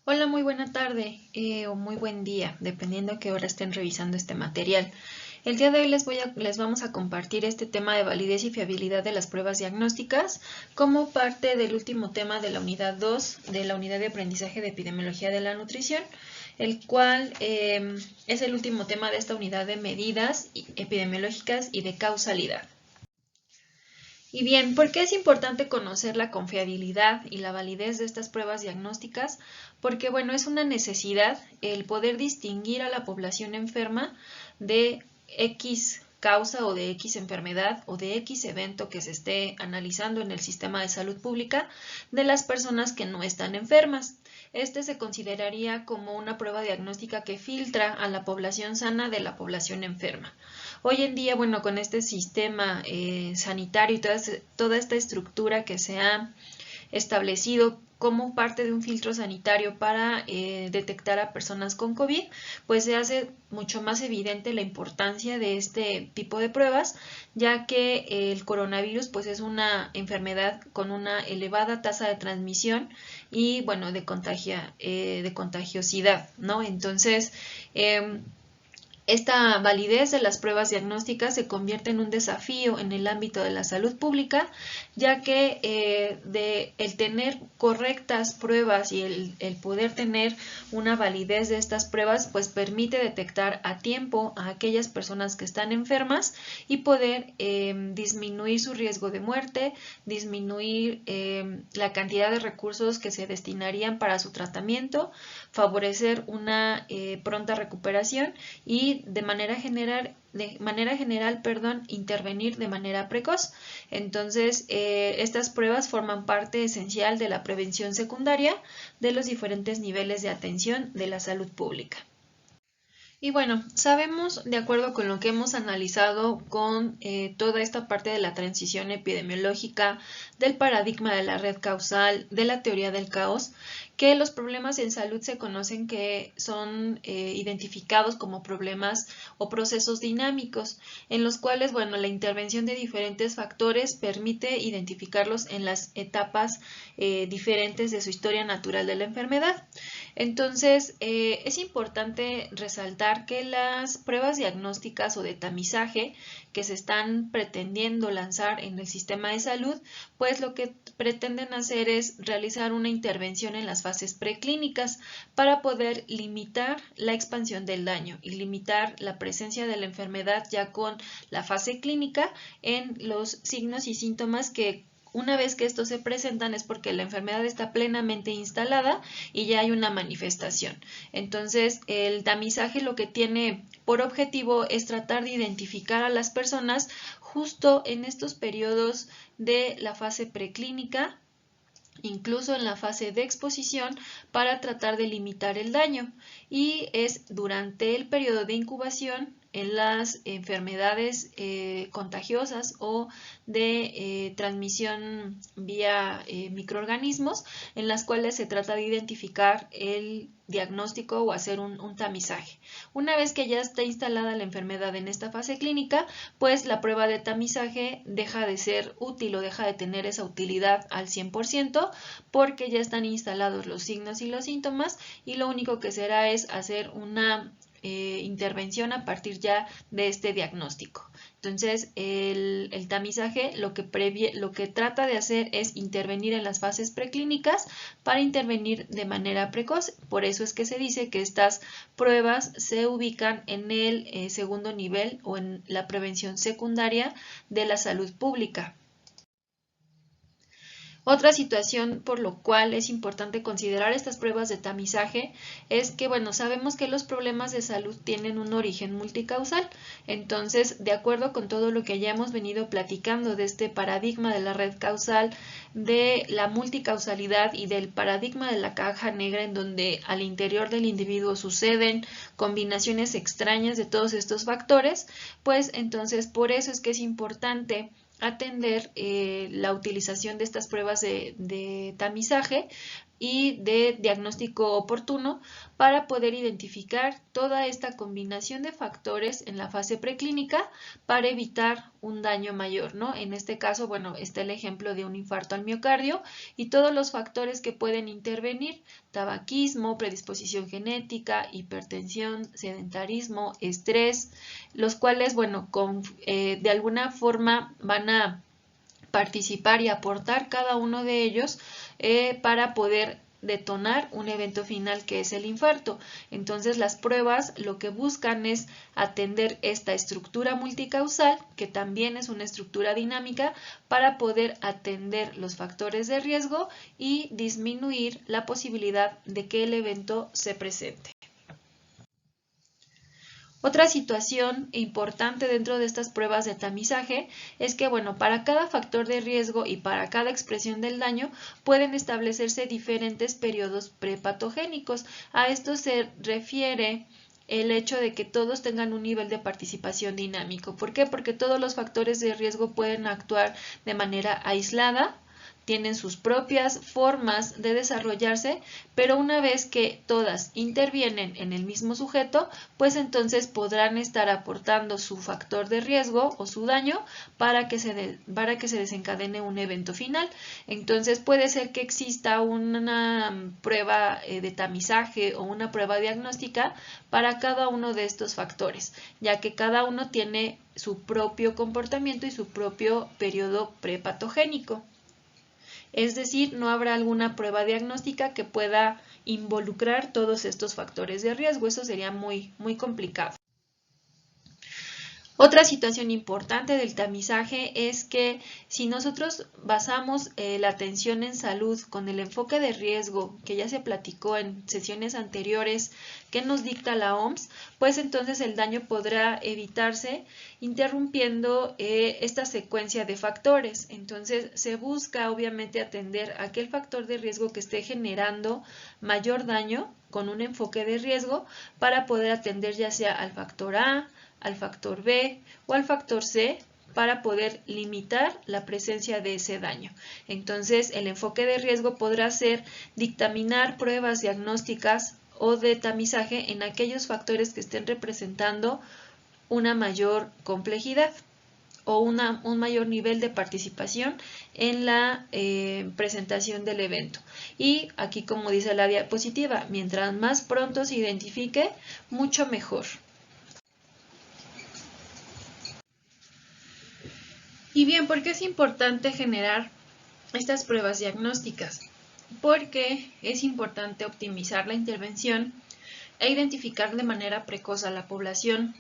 Hola, muy buena tarde o muy buen día, dependiendo a qué hora estén revisando este material. El día de hoy les vamos a compartir este tema de validez y fiabilidad de las pruebas diagnósticas como parte del último tema de la unidad 2 de la unidad de aprendizaje de epidemiología de la nutrición, el cual es el último tema de esta unidad de medidas epidemiológicas y de causalidad. Y bien, ¿por qué es importante conocer la confiabilidad y la validez de estas pruebas diagnósticas? Porque, bueno, es una necesidad el poder distinguir a la población enferma de X causa o de X enfermedad o de X evento que se esté analizando en el sistema de salud pública de las personas que no están enfermas. Este se consideraría como una prueba diagnóstica que filtra a la población sana de la población enferma. Hoy en día, bueno, con este sistema sanitario y toda esta estructura que se ha establecido como parte de un filtro sanitario para detectar a personas con COVID, pues se hace mucho más evidente la importancia de este tipo de pruebas, ya que el coronavirus pues es una enfermedad con una elevada tasa de transmisión y bueno, de contagiosidad, ¿no? Entonces, esta validez de las pruebas diagnósticas se convierte en un desafío en el ámbito de la salud pública, ya que el tener correctas pruebas y el poder tener una validez de estas pruebas, pues permite detectar a tiempo a aquellas personas que están enfermas y poder disminuir su riesgo de muerte, disminuir la cantidad de recursos que se destinarían para su tratamiento, favorecer una pronta recuperación y de manera general, intervenir de manera precoz. Entonces, estas pruebas forman parte esencial de la prevención secundaria de los diferentes niveles de atención de la salud pública. Y bueno, sabemos, de acuerdo con lo que hemos analizado con toda esta parte de la transición epidemiológica, del paradigma de la red causal, de la teoría del caos, que los problemas en salud se conocen que son identificados como problemas o procesos dinámicos, en los cuales, bueno, la intervención de diferentes factores permite identificarlos en las etapas diferentes de su historia natural de la enfermedad. Entonces, es importante resaltar que las pruebas diagnósticas o de tamizaje que se están pretendiendo lanzar en el sistema de salud, pues lo que pretenden hacer es realizar una intervención en las fases preclínicas para poder limitar la expansión del daño y limitar la presencia de la enfermedad ya con la fase clínica en los signos y síntomas que una vez que estos se presentan es porque la enfermedad está plenamente instalada y ya hay una manifestación. Entonces, el tamizaje lo que tiene por objetivo es tratar de identificar a las personas justo en estos periodos de la fase preclínica, incluso en la fase de exposición, para tratar de limitar el daño. Y es durante el periodo de incubación en las enfermedades contagiosas o de transmisión vía microorganismos, en las cuales se trata de identificar el diagnóstico o hacer un tamizaje. Una vez que ya está instalada la enfermedad en esta fase clínica, pues la prueba de tamizaje deja de ser útil o deja de tener esa utilidad al 100% porque ya están instalados los signos y los síntomas y lo único que será es hacer una intervención a partir ya de este diagnóstico. Entonces, el tamizaje lo que trata de hacer es intervenir en las fases preclínicas para intervenir de manera precoz. Por eso es que se dice que estas pruebas se ubican en el segundo nivel o en la prevención secundaria de la salud pública. Otra situación por lo cual es importante considerar estas pruebas de tamizaje es que, bueno, sabemos que los problemas de salud tienen un origen multicausal. Entonces, de acuerdo con todo lo que ya hemos venido platicando de este paradigma de la red causal, de la multicausalidad y del paradigma de la caja negra en donde al interior del individuo suceden combinaciones extrañas de todos estos factores, pues entonces por eso es que es importante atender la utilización de estas pruebas de tamizaje y de diagnóstico oportuno para poder identificar toda esta combinación de factores en la fase preclínica para evitar un daño mayor, ¿no? En este caso, bueno, está el ejemplo de un infarto al miocardio y todos los factores que pueden intervenir: tabaquismo, predisposición genética, hipertensión, sedentarismo, estrés, los cuales, bueno, de alguna forma van a participar y aportar cada uno de ellos para poder detonar un evento final que es el infarto. Entonces las pruebas lo que buscan es atender esta estructura multicausal, que también es una estructura dinámica, para poder atender los factores de riesgo y disminuir la posibilidad de que el evento se presente. Otra situación importante dentro de estas pruebas de tamizaje es que, bueno, para cada factor de riesgo y para cada expresión del daño pueden establecerse diferentes periodos prepatogénicos. A esto se refiere el hecho de que todos tengan un nivel de participación dinámico. ¿Por qué? Porque todos los factores de riesgo pueden actuar de manera aislada, tienen sus propias formas de desarrollarse, pero una vez que todas intervienen en el mismo sujeto, pues entonces podrán estar aportando su factor de riesgo o su daño para que se desencadene un evento final. Entonces puede ser que exista una prueba de tamizaje o una prueba diagnóstica para cada uno de estos factores, ya que cada uno tiene su propio comportamiento y su propio periodo prepatogénico. Es decir, no habrá alguna prueba diagnóstica que pueda involucrar todos estos factores de riesgo. Eso sería muy complicado. Otra situación importante del tamizaje es que si nosotros basamos la atención en salud con el enfoque de riesgo que ya se platicó en sesiones anteriores que nos dicta la OMS, pues entonces el daño podrá evitarse interrumpiendo esta secuencia de factores. Entonces se busca obviamente atender aquel factor de riesgo que esté generando mayor daño con un enfoque de riesgo para poder atender ya sea al factor A, al factor B o al factor C para poder limitar la presencia de ese daño. Entonces, el enfoque de riesgo podrá ser dictaminar pruebas diagnósticas o de tamizaje en aquellos factores que estén representando una mayor complejidad o un mayor nivel de participación en la presentación del evento. Y aquí, como dice la diapositiva, mientras más pronto se identifique, mucho mejor. Y bien, ¿por qué es importante generar estas pruebas diagnósticas? Porque es importante optimizar la intervención e identificar de manera precoz a la población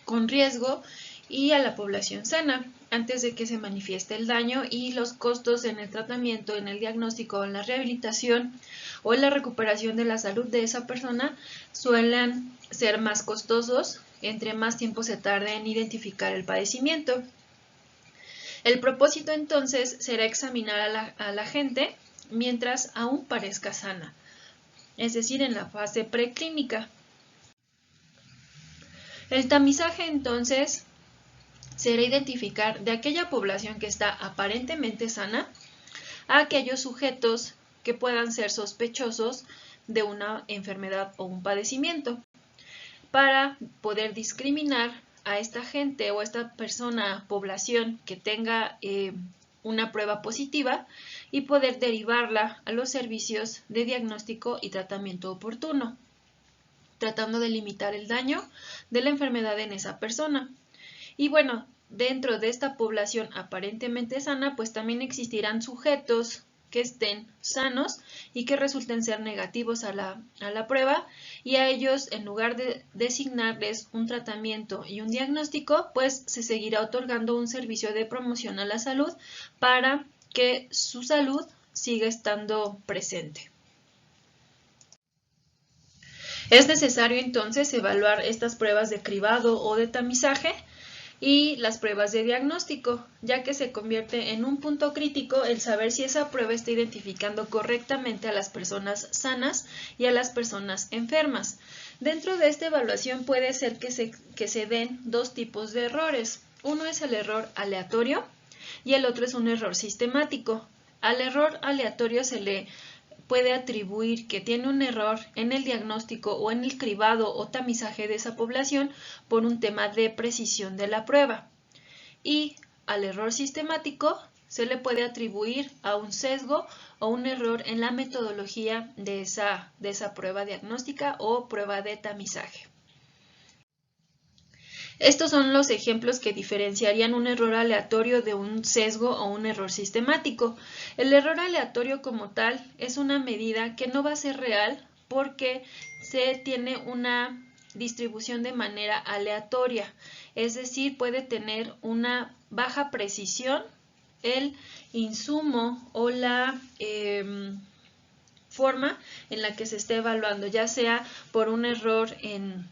con riesgo y a la población sana antes de que se manifieste el daño, y los costos en el tratamiento, en el diagnóstico, en la rehabilitación o en la recuperación de la salud de esa persona suelen ser más costosos entre más tiempo se tarde en identificar el padecimiento. El propósito entonces será examinar a la gente mientras aún parezca sana, es decir, en la fase preclínica. El tamizaje entonces será identificar de aquella población que está aparentemente sana a aquellos sujetos que puedan ser sospechosos de una enfermedad o un padecimiento, para poder discriminar a esta gente o a esta persona, población que tenga una prueba positiva y poder derivarla a los servicios de diagnóstico y tratamiento oportuno, tratando de limitar el daño de la enfermedad en esa persona. Y bueno, dentro de esta población aparentemente sana, pues también existirán sujetos que estén sanos y que resulten ser negativos a la prueba, y a ellos, en lugar de designarles un tratamiento y un diagnóstico, pues se seguirá otorgando un servicio de promoción a la salud para que su salud siga estando presente. Es necesario entonces evaluar estas pruebas de cribado o de tamizaje y las pruebas de diagnóstico, ya que se convierte en un punto crítico el saber si esa prueba está identificando correctamente a las personas sanas y a las personas enfermas. Dentro de esta evaluación puede ser que se den dos tipos de errores. Uno es el error aleatorio y el otro es un error sistemático. Al error aleatorio se le puede atribuir que tiene un error en el diagnóstico o en el cribado o tamizaje de esa población por un tema de precisión de la prueba. Y al error sistemático se le puede atribuir a un sesgo o un error en la metodología de esa prueba diagnóstica o prueba de tamizaje. Estos son los ejemplos que diferenciarían un error aleatorio de un sesgo o un error sistemático. El error aleatorio como tal es una medida que no va a ser real porque se tiene una distribución de manera aleatoria, es decir, puede tener una baja precisión el insumo o la forma en la que se esté evaluando, ya sea por un error en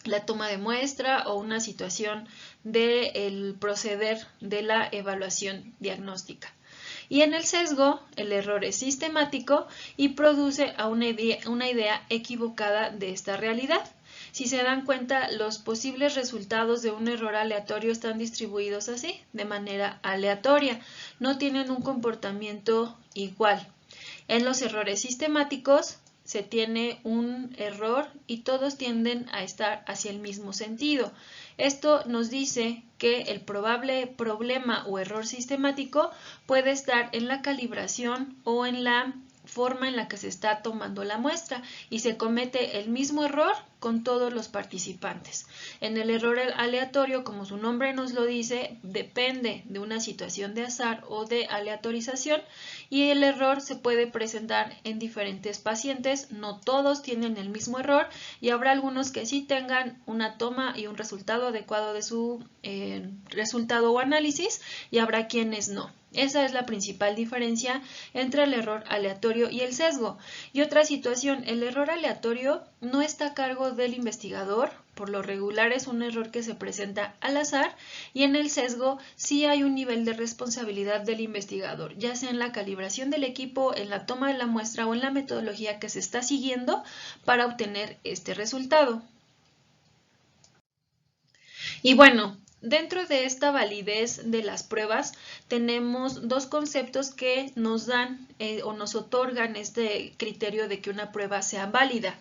la toma de muestra o una situación del proceder de la evaluación diagnóstica. Y en el sesgo, el error es sistemático y produce a una idea equivocada de esta realidad. Si se dan cuenta, los posibles resultados de un error aleatorio están distribuidos así, de manera aleatoria, no tienen un comportamiento igual. En los errores sistemáticos se tiene un error y todos tienden a estar hacia el mismo sentido. Esto nos dice que el probable problema o error sistemático puede estar en la calibración o en la forma en la que se está tomando la muestra y se comete el mismo error con todos los participantes. En el error aleatorio, como su nombre nos lo dice, depende de una situación de azar o de aleatorización y el error se puede presentar en diferentes pacientes. No todos tienen el mismo error y habrá algunos que sí tengan una toma y un resultado adecuado de su resultado o análisis y habrá quienes no. Esa es la principal diferencia entre el error aleatorio y el sesgo. Y otra situación, el error aleatorio no está a cargo del investigador, por lo regular es un error que se presenta al azar, y en el sesgo sí hay un nivel de responsabilidad del investigador, ya sea en la calibración del equipo, en la toma de la muestra o en la metodología que se está siguiendo para obtener este resultado. Y bueno, dentro de esta validez de las pruebas tenemos dos conceptos que nos dan o nos otorgan este criterio de que una prueba sea válida.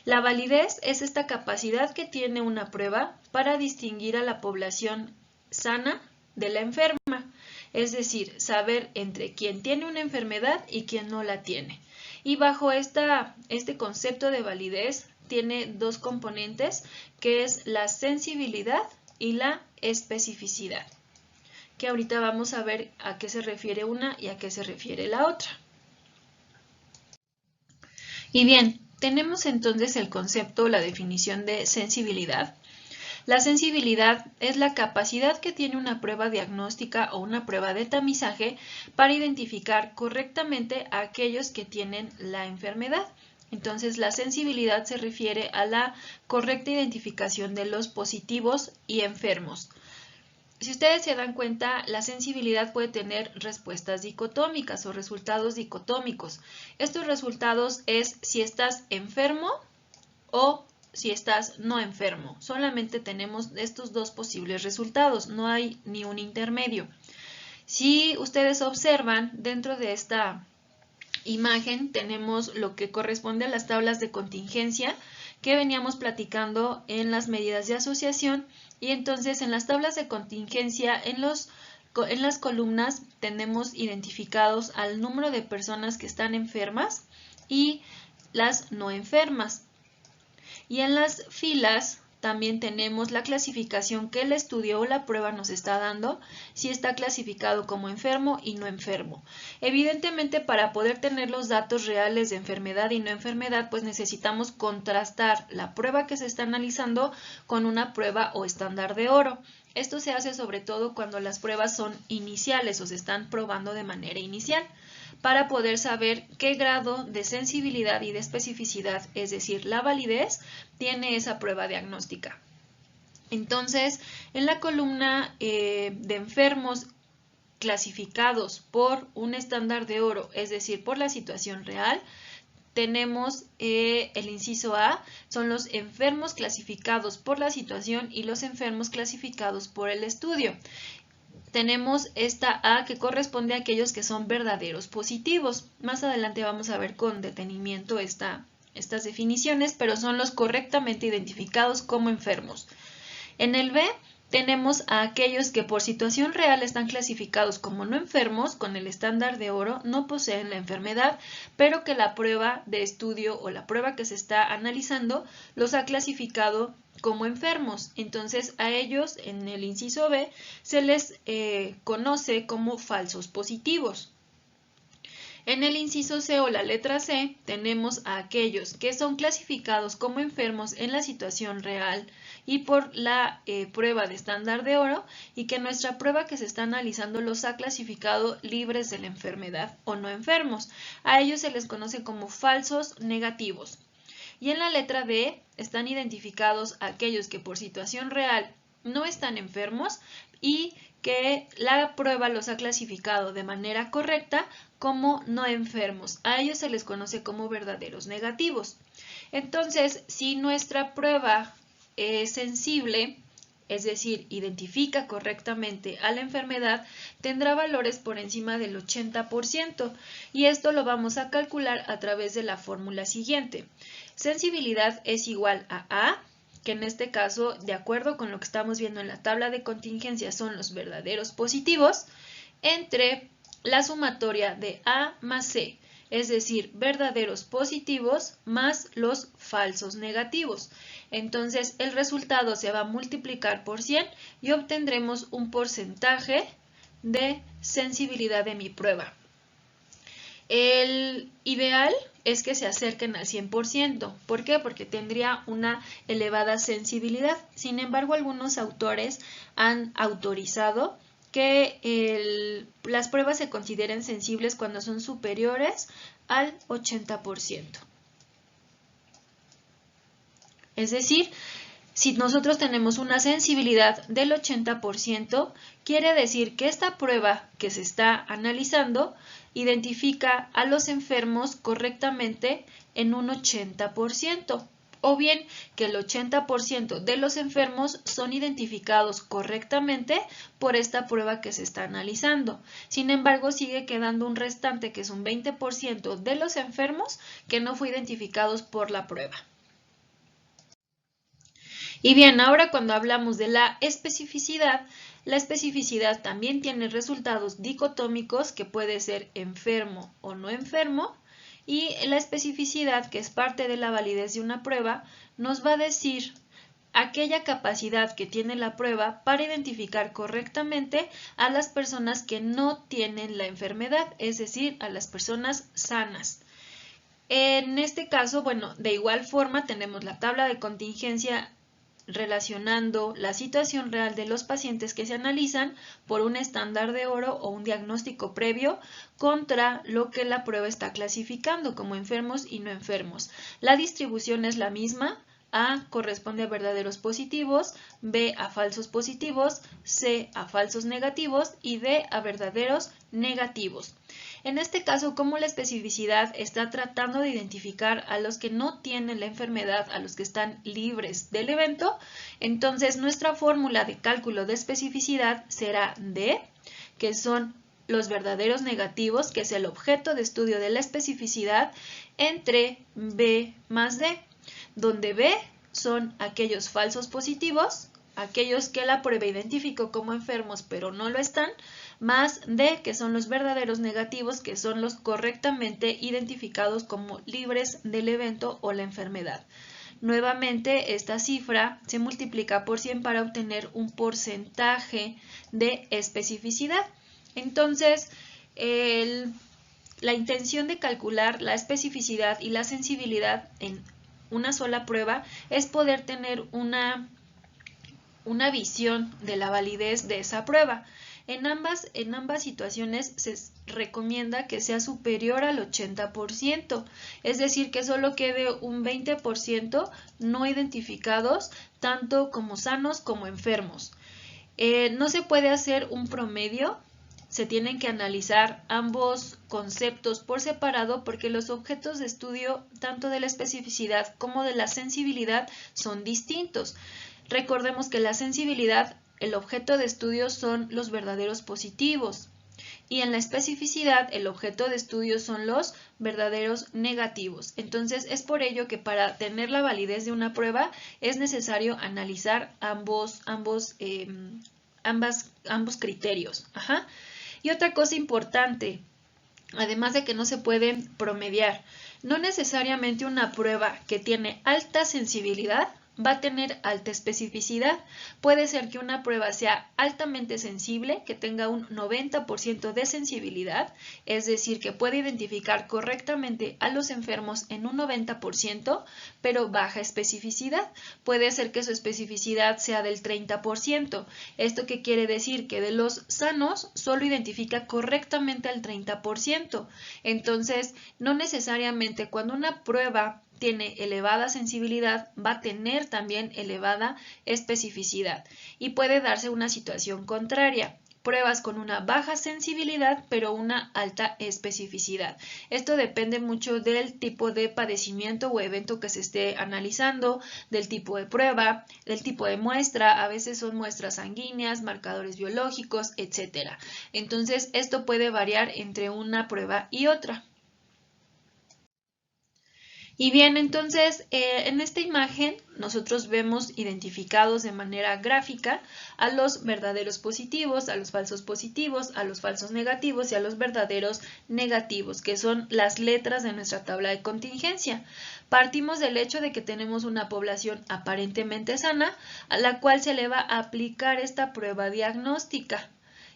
La validez es esta capacidad que tiene una prueba para distinguir a la población sana de la enferma, es decir, saber entre quién tiene una enfermedad y quién no la tiene. Y bajo este concepto de validez tiene dos componentes, que es la sensibilidad y la especificidad, que ahorita vamos a ver a qué se refiere una y a qué se refiere la otra. Y bien, tenemos entonces el concepto, la definición de sensibilidad. La sensibilidad es la capacidad que tiene una prueba diagnóstica o una prueba de tamizaje para identificar correctamente a aquellos que tienen la enfermedad. Entonces, la sensibilidad se refiere a la correcta identificación de los positivos y enfermos. Si ustedes se dan cuenta, la sensibilidad puede tener respuestas dicotómicas o resultados dicotómicos. Estos resultados es si estás enfermo o si estás no enfermo. Solamente tenemos estos dos posibles resultados, no hay ni un intermedio. Si ustedes observan, dentro de esta imagen tenemos lo que corresponde a las tablas de contingencia que veníamos platicando en las medidas de asociación, y entonces en las tablas de contingencia en las columnas tenemos identificados al número de personas que están enfermas y las no enfermas, y en las filas también tenemos la clasificación que el estudio o la prueba nos está dando, si está clasificado como enfermo y no enfermo. Evidentemente, para poder tener los datos reales de enfermedad y no enfermedad, pues necesitamos contrastar la prueba que se está analizando con una prueba o estándar de oro. Esto se hace sobre todo cuando las pruebas son iniciales o se están probando de manera inicial, para poder saber qué grado de sensibilidad y de especificidad, es decir, la validez, tiene esa prueba diagnóstica. Entonces, en la columna de enfermos clasificados por un estándar de oro, es decir, por la situación real, tenemos el inciso A, son los enfermos clasificados por la situación y los enfermos clasificados por el estudio. tenemos esta A que corresponde a aquellos que son verdaderos positivos. Más adelante vamos a ver con detenimiento estas definiciones, pero son los correctamente identificados como enfermos. En el B tenemos a aquellos que por situación real están clasificados como no enfermos, con el estándar de oro, no poseen la enfermedad, pero que la prueba de estudio o la prueba que se está analizando los ha clasificado como enfermos. Entonces a ellos en el inciso B se les conoce como falsos positivos. En el inciso C o la letra C tenemos a aquellos que son clasificados como enfermos en la situación real y por la prueba de estándar de oro, y que nuestra prueba que se está analizando los ha clasificado libres de la enfermedad o no enfermos. A ellos se les conoce como falsos negativos. Y en la letra D están identificados aquellos que por situación real no están enfermos y que la prueba los ha clasificado de manera correcta como no enfermos. A ellos se les conoce como verdaderos negativos. Entonces, si nuestra prueba es sensible, es decir, identifica correctamente a la enfermedad, tendrá valores por encima del 80%, y esto lo vamos a calcular a través de la fórmula siguiente. Sensibilidad es igual a A, que en este caso, de acuerdo con lo que estamos viendo en la tabla de contingencia, son los verdaderos positivos, entre la sumatoria de A más C, es decir, verdaderos positivos más los falsos negativos. Entonces, el resultado se va a multiplicar por 100 y obtendremos un porcentaje de sensibilidad de mi prueba. El ideal es que se acerquen al 100%. ¿Por qué? Porque tendría una elevada sensibilidad. Sin embargo, algunos autores han autorizado que las pruebas se consideren sensibles cuando son superiores al 80%. Es decir, si nosotros tenemos una sensibilidad del 80%, quiere decir que esta prueba que se está analizando identifica a los enfermos correctamente en un 80%, o bien que el 80% de los enfermos son identificados correctamente por esta prueba que se está analizando. Sin embargo, sigue quedando un restante que es un 20% de los enfermos que no fue identificados por la prueba. Y bien, ahora cuando hablamos de la especificidad también tiene resultados dicotómicos, que puede ser enfermo o no enfermo, y la especificidad, que es parte de la validez de una prueba, nos va a decir aquella capacidad que tiene la prueba para identificar correctamente a las personas que no tienen la enfermedad, es decir, a las personas sanas. En este caso, bueno, de igual forma tenemos la tabla de contingencia relacionando la situación real de los pacientes que se analizan por un estándar de oro o un diagnóstico previo contra lo que la prueba está clasificando como enfermos y no enfermos. La distribución es la misma. A corresponde a verdaderos positivos, B a falsos positivos, C a falsos negativos y D a verdaderos negativos. En este caso, como la especificidad está tratando de identificar a los que no tienen la enfermedad, a los que están libres del evento, entonces nuestra fórmula de cálculo de especificidad será D, que son los verdaderos negativos, que es el objeto de estudio de la especificidad, entre B más D, donde B son aquellos falsos positivos, aquellos que la prueba identificó como enfermos pero no lo están, más D, que son los verdaderos negativos, que son los correctamente identificados como libres del evento o la enfermedad. Nuevamente, esta cifra se multiplica por 100 para obtener un porcentaje de especificidad. Entonces, la intención de calcular la especificidad y la sensibilidad en una sola prueba es poder tener una visión de la validez de esa prueba. En ambas situaciones se recomienda que sea superior al 80%, es decir, que solo quede un 20% no identificados, tanto como sanos como enfermos. No se puede hacer un promedio, se tienen que analizar ambos conceptos por separado porque los objetos de estudio tanto de la especificidad como de la sensibilidad son distintos. Recordemos que la sensibilidad el objeto de estudio son los verdaderos positivos. Y en la especificidad, el objeto de estudio son los verdaderos negativos. Entonces, es por ello que para tener la validez de una prueba es necesario analizar ambos criterios. Y otra cosa importante, además de que no se pueden promediar, no necesariamente una prueba que tiene alta sensibilidad va a tener alta especificidad. Puede ser que una prueba sea altamente sensible, que tenga un 90% de sensibilidad, es decir, que puede identificar correctamente a los enfermos en un 90%, pero baja especificidad. Puede ser que su especificidad sea del 30%. ¿Esto qué quiere decir? Que de los sanos solo identifica correctamente al 30%. Entonces, no necesariamente cuando una prueba tiene elevada sensibilidad, va a tener también elevada especificidad y puede darse una situación contraria. Pruebas con una baja sensibilidad pero una alta especificidad. Esto depende mucho del tipo de padecimiento o evento que se esté analizando, del tipo de prueba, del tipo de muestra. A veces son muestras sanguíneas, marcadores biológicos, etc. Entonces, esto puede variar entre una prueba y otra. Y bien, entonces en esta imagen nosotros vemos identificados de manera gráfica a los verdaderos positivos, a los falsos positivos, a los falsos negativos y a los verdaderos negativos, que son las letras de nuestra tabla de contingencia. Partimos del hecho de que tenemos una población aparentemente sana, a la cual se le va a aplicar esta prueba diagnóstica.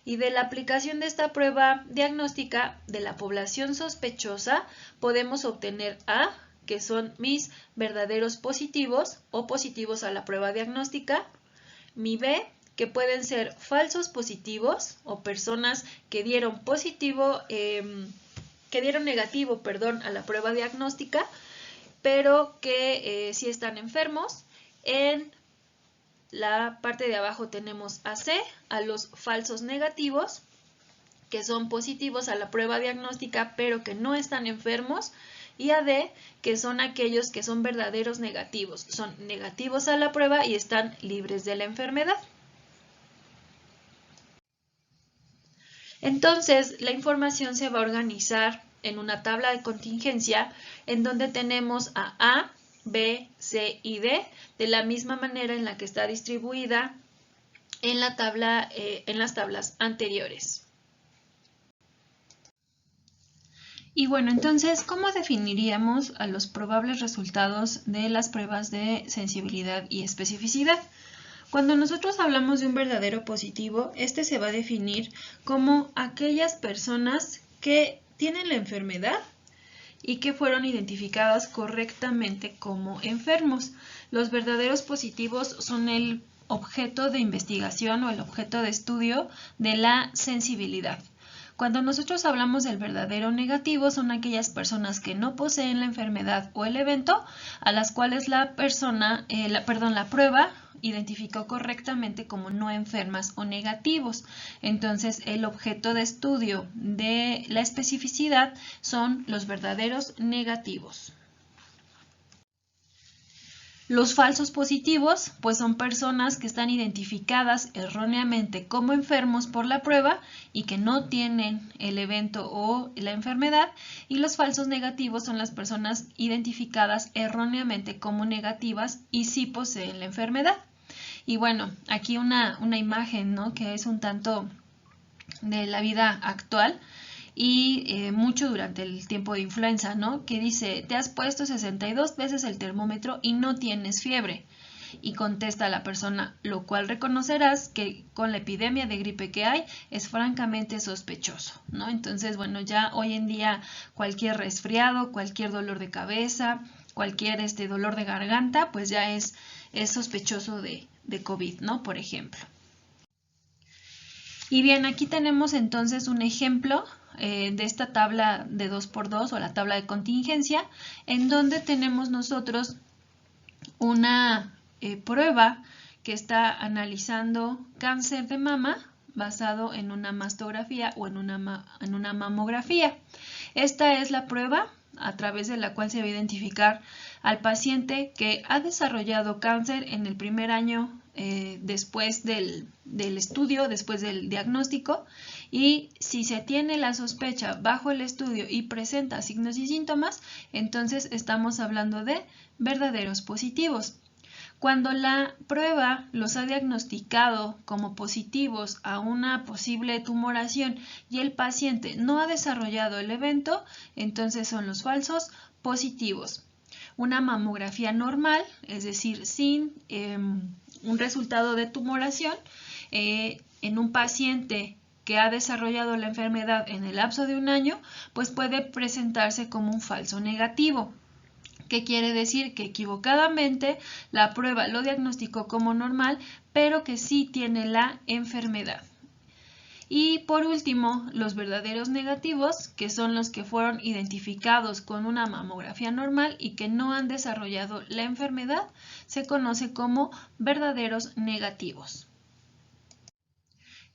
Y de la aplicación de esta prueba diagnóstica de la población sospechosa podemos obtener A, que son mis verdaderos positivos o positivos a la prueba diagnóstica, mi B, que pueden ser falsos positivos o personas que dieron negativo, a la prueba diagnóstica, pero que sí están enfermos. En la parte de abajo tenemos a C, a los falsos negativos, que son positivos a la prueba diagnóstica, pero que no están enfermos, y a D, que son aquellos que son verdaderos negativos. Son negativos a la prueba y están libres de la enfermedad. Entonces, la información se va a organizar en una tabla de contingencia en donde tenemos a B, C y D de la misma manera en la que está distribuida en la tabla, en las tablas anteriores. Y bueno, entonces, ¿cómo definiríamos a los probables resultados de las pruebas de sensibilidad y especificidad? Cuando nosotros hablamos de un verdadero positivo, este se va a definir como aquellas personas que tienen la enfermedad y que fueron identificadas correctamente como enfermos. Los verdaderos positivos son el objeto de investigación o el objeto de estudio de la sensibilidad. Cuando nosotros hablamos del verdadero negativo, son aquellas personas que no poseen la enfermedad o el evento, a las cuales la prueba identificó correctamente como no enfermas o negativos. Entonces, el objeto de estudio de la especificidad son los verdaderos negativos. Los falsos positivos, pues son personas que están identificadas erróneamente como enfermos por la prueba y que no tienen el evento o la enfermedad, y los falsos negativos son las personas identificadas erróneamente como negativas y sí poseen la enfermedad. Y bueno, aquí una imagen, ¿no?, que es un tanto de la vida actual y mucho durante el tiempo de influenza, ¿no?, que dice: te has puesto 62 veces el termómetro y no tienes fiebre. Y contesta la persona: lo cual reconocerás que con la epidemia de gripe que hay es francamente sospechoso, ¿no? Entonces, bueno, ya hoy en día cualquier resfriado, cualquier dolor de cabeza, cualquier dolor de garganta, pues ya es sospechoso de COVID, ¿no?, por ejemplo. Y bien, aquí tenemos entonces un ejemplo de esta tabla de 2×2 o la tabla de contingencia, en donde tenemos nosotros una prueba que está analizando cáncer de mama basado en una mastografía o en una mamografía. Esta es la prueba a través de la cual se va a identificar al paciente que ha desarrollado cáncer en el primer año después del estudio, después del diagnóstico, y si se tiene la sospecha bajo el estudio y presenta signos y síntomas, entonces estamos hablando de verdaderos positivos. Cuando la prueba los ha diagnosticado como positivos a una posible tumoración y el paciente no ha desarrollado el evento, entonces son los falsos positivos. Una mamografía normal, es decir, sin un resultado de tumoración, en un paciente que ha desarrollado la enfermedad en el lapso de un año, pues puede presentarse como un falso negativo. ¿Qué quiere decir? Que equivocadamente la prueba lo diagnosticó como normal, pero que sí tiene la enfermedad. Y por último, los verdaderos negativos, que son los que fueron identificados con una mamografía normal y que no han desarrollado la enfermedad, se conoce como verdaderos negativos.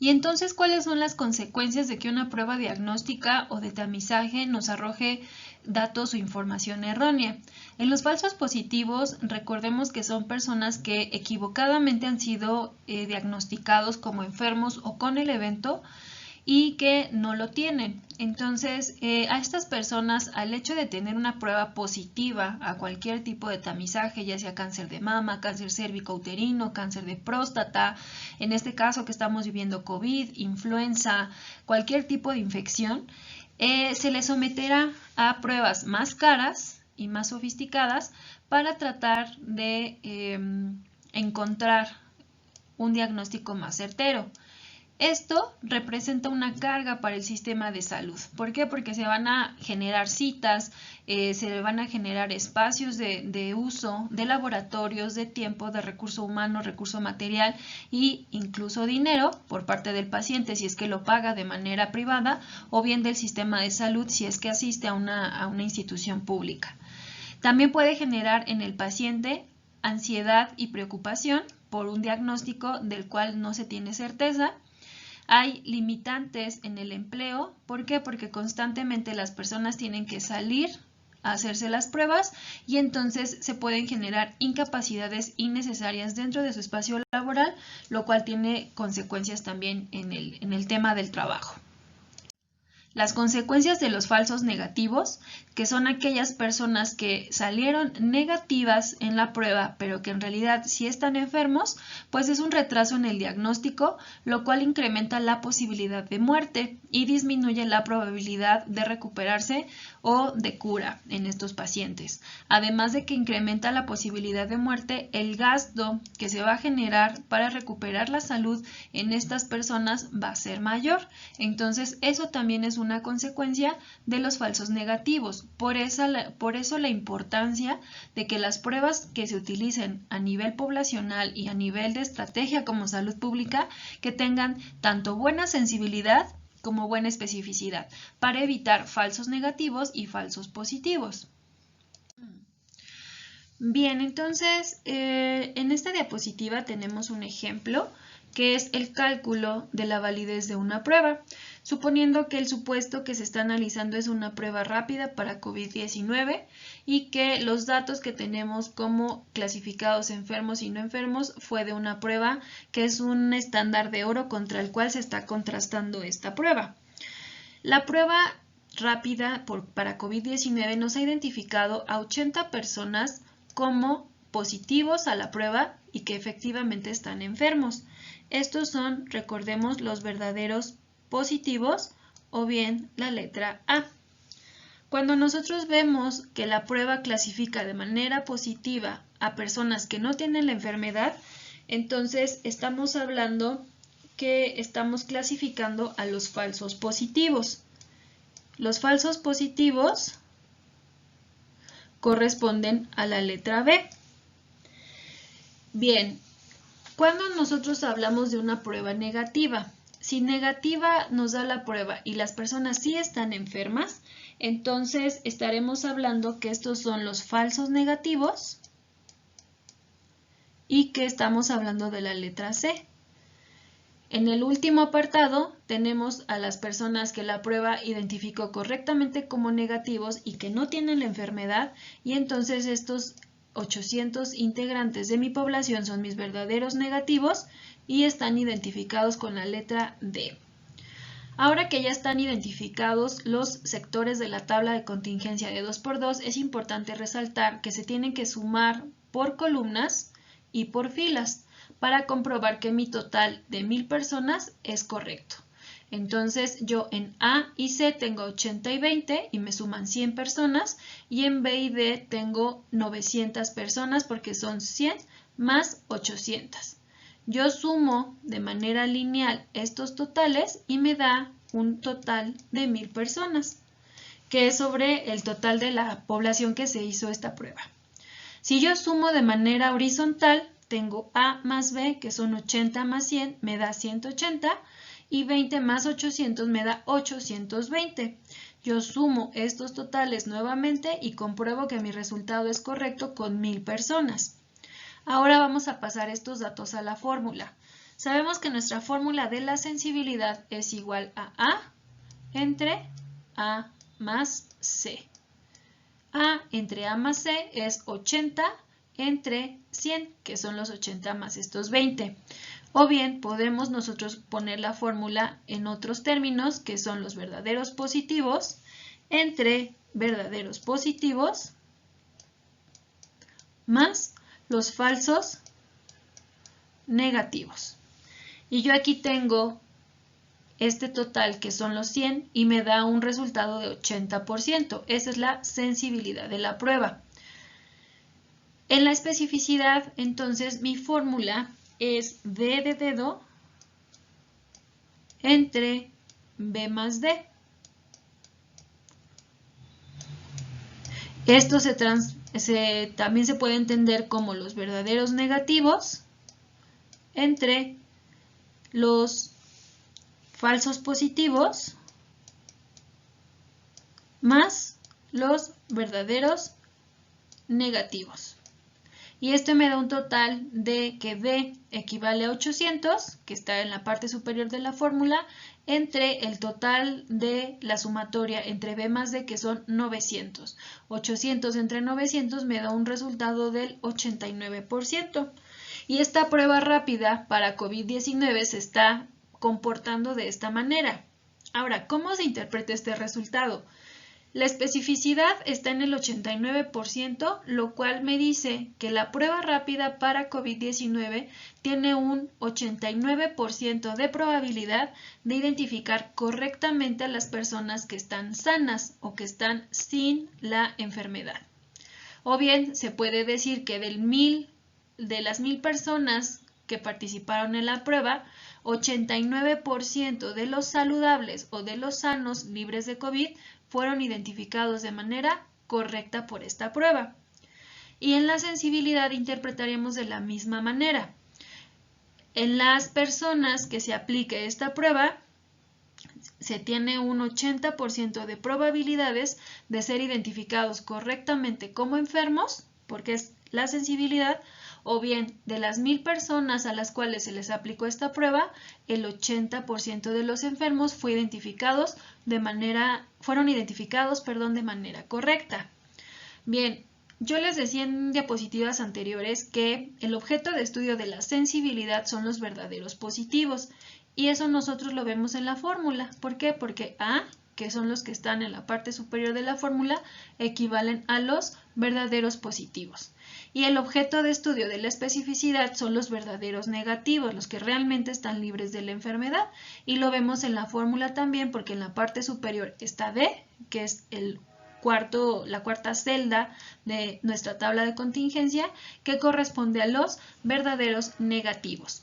Y entonces, ¿cuáles son las consecuencias de que una prueba diagnóstica o de tamizaje nos arroje datos o información errónea? En los falsos positivos, recordemos que son personas que equivocadamente han sido diagnosticados como enfermos o con el evento y que no lo tienen. Entonces, a estas personas, al hecho de tener una prueba positiva a cualquier tipo de tamizaje, ya sea cáncer de mama, cáncer cérvico-uterino, cáncer de próstata, en este caso que estamos viviendo COVID, influenza, cualquier tipo de infección, se les someterá a pruebas más caras y más sofisticadas para tratar de encontrar un diagnóstico más certero. Esto representa una carga para el sistema de salud. ¿Por qué? Porque se van a generar citas, se van a generar espacios de uso, de laboratorios, de tiempo, de recurso humano, recurso material e incluso dinero por parte del paciente si es que lo paga de manera privada o bien del sistema de salud si es que asiste a una institución pública. También puede generar en el paciente ansiedad y preocupación por un diagnóstico del cual no se tiene certeza. Hay limitantes en el empleo. ¿Por qué? Porque constantemente las personas tienen que salir a hacerse las pruebas y entonces se pueden generar incapacidades innecesarias dentro de su espacio laboral, lo cual tiene consecuencias también en el tema del trabajo. Las consecuencias de los falsos negativos, que son aquellas personas que salieron negativas en la prueba, pero que en realidad sí están enfermos, pues es un retraso en el diagnóstico, lo cual incrementa la posibilidad de muerte y disminuye la probabilidad de recuperarse o de cura en estos pacientes. Además de que incrementa la posibilidad de muerte, el gasto que se va a generar para recuperar la salud en estas personas va a ser mayor. Entonces, eso también es una consecuencia de los falsos negativos. Por eso la importancia de que las pruebas que se utilicen a nivel poblacional y a nivel de estrategia como salud pública, que tengan tanto buena sensibilidad como buena especificidad para evitar falsos negativos y falsos positivos. Bien, entonces en esta diapositiva tenemos un ejemplo que es el cálculo de la validez de una prueba, suponiendo que el supuesto que se está analizando es una prueba rápida para COVID-19 y que los datos que tenemos como clasificados enfermos y no enfermos fue de una prueba que es un estándar de oro contra el cual se está contrastando esta prueba. La prueba rápida para COVID-19 nos ha identificado a 80 personas como positivos a la prueba y que efectivamente están enfermos. Estos son, recordemos, los verdaderos positivos o bien la letra A. Cuando nosotros vemos que la prueba clasifica de manera positiva a personas que no tienen la enfermedad, entonces estamos hablando que estamos clasificando a los falsos positivos. Los falsos positivos corresponden a la letra B. Bien, cuando nosotros hablamos de una prueba negativa, si negativa nos da la prueba y las personas sí están enfermas, entonces estaremos hablando que estos son los falsos negativos y que estamos hablando de la letra C. En el último apartado tenemos a las personas que la prueba identificó correctamente como negativos y que no tienen la enfermedad y entonces estos 800 integrantes de mi población son mis verdaderos negativos y están identificados con la letra D. Ahora que ya están identificados los sectores de la tabla de contingencia de 2×2, es importante resaltar que se tienen que sumar por columnas y por filas para comprobar que mi total de 1000 personas es correcto. Entonces yo en A y C tengo 80 y 20 y me suman 100 personas, y en B y D tengo 900 personas porque son 100 más 800. Yo sumo de manera lineal estos totales y me da un total de 1000 personas, que es sobre el total de la población que se hizo esta prueba. Si yo sumo de manera horizontal, tengo A más B, que son 80 más 100, me da 180, y 20 más 800 me da 820. Yo sumo estos totales nuevamente y compruebo que mi resultado es correcto con 1000 personas. Ahora vamos a pasar estos datos a la fórmula. Sabemos que nuestra fórmula de la sensibilidad es igual a A entre A más C. A entre A más C es 80 entre 100, que son los 80 más estos 20. O bien podemos nosotros poner la fórmula en otros términos, que son los verdaderos positivos entre verdaderos positivos más los falsos negativos. Y yo aquí tengo este total, que son los 100, y me da un resultado de 80%. Esa es la sensibilidad de la prueba. En la especificidad, entonces, mi fórmula es D de dedo entre B más D. Esto también se puede entender como los verdaderos negativos entre los falsos positivos más los verdaderos negativos. Y esto me da un total de que D equivale a 800, que está en la parte superior de la fórmula, entre el total de la sumatoria entre B más D, que son 900. 800 entre 900 me da un resultado del 89%. Y esta prueba rápida para COVID-19 se está comportando de esta manera. Ahora, ¿cómo se interpreta este resultado? La especificidad está en el 89%, lo cual me dice que la prueba rápida para COVID-19 tiene un 89% de probabilidad de identificar correctamente a las personas que están sanas o que están sin la enfermedad. O bien se puede decir que de las 1000 personas que participaron en la prueba, 89% de los saludables o de los sanos libres de COVID fueron identificados de manera correcta por esta prueba. Y en la sensibilidad interpretaremos de la misma manera. En las personas que se aplique esta prueba, se tiene un 80% de probabilidades de ser identificados correctamente como enfermos, porque es la sensibilidad, o bien de las 1000 personas a las cuales se les aplicó esta prueba, el 80% de los enfermos fueron identificados de manera correcta. Bien, yo les decía en diapositivas anteriores que el objeto de estudio de la sensibilidad son los verdaderos positivos, y eso nosotros lo vemos en la fórmula. ¿Por qué? Porque A, que son los que están en la parte superior de la fórmula, equivalen a los verdaderos positivos. Y el objeto de estudio de la especificidad son los verdaderos negativos, los que realmente están libres de la enfermedad. Y lo vemos en la fórmula también, porque en la parte superior está D, que es la cuarta celda de nuestra tabla de contingencia, que corresponde a los verdaderos negativos.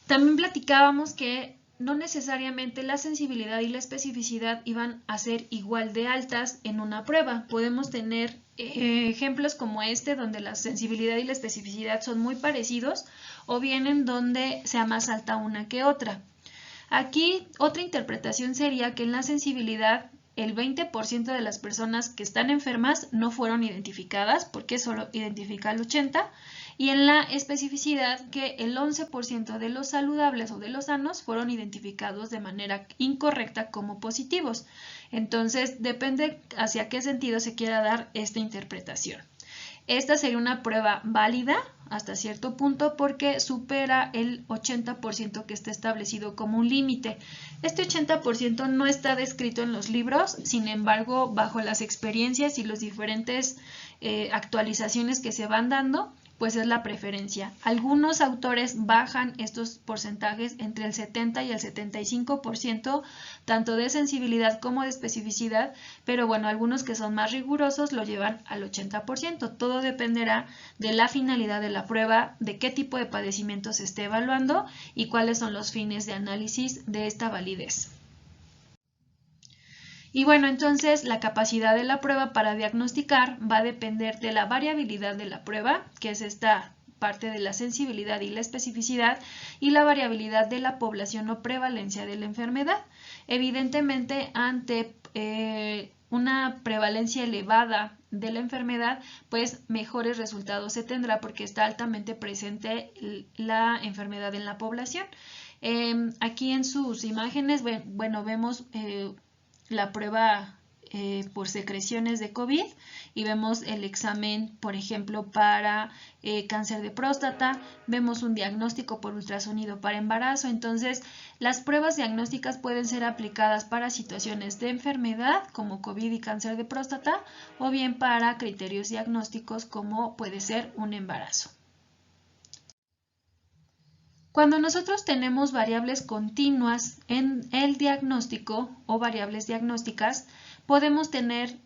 También platicábamos que no necesariamente la sensibilidad y la especificidad iban a ser igual de altas en una prueba. Podemos tener ejemplos como este, donde la sensibilidad y la especificidad son muy parecidos, o bien en donde sea más alta una que otra. Aquí otra interpretación sería que en la sensibilidad el 20% de las personas que están enfermas no fueron identificadas, porque solo identifica el 80%, y en la especificidad que el 11% de los saludables o de los sanos fueron identificados de manera incorrecta como positivos. Entonces, depende hacia qué sentido se quiera dar esta interpretación. Esta sería una prueba válida hasta cierto punto porque supera el 80% que está establecido como un límite. Este 80% no está descrito en los libros, sin embargo, bajo las experiencias y las diferentes actualizaciones que se van dando, pues es la preferencia. Algunos autores bajan estos porcentajes entre el 70 y el 75%, tanto de sensibilidad como de especificidad, pero bueno, algunos que son más rigurosos lo llevan al 80%. Todo dependerá de la finalidad de la prueba, de qué tipo de padecimiento se esté evaluando y cuáles son los fines de análisis de esta validez. Y bueno, entonces la capacidad de la prueba para diagnosticar va a depender de la variabilidad de la prueba, que es esta parte de la sensibilidad y la especificidad, y la variabilidad de la población o prevalencia de la enfermedad. Evidentemente, ante una prevalencia elevada de la enfermedad, pues mejores resultados se tendrá porque está altamente presente la enfermedad en la población. Aquí en sus imágenes, bueno, vemos la prueba por secreciones de COVID y vemos el examen, por ejemplo, para cáncer de próstata, vemos un diagnóstico por ultrasonido para embarazo. Entonces, las pruebas diagnósticas pueden ser aplicadas para situaciones de enfermedad como COVID y cáncer de próstata o bien para criterios diagnósticos como puede ser un embarazo. Cuando nosotros tenemos variables continuas en el diagnóstico o variables diagnósticas, podemos tener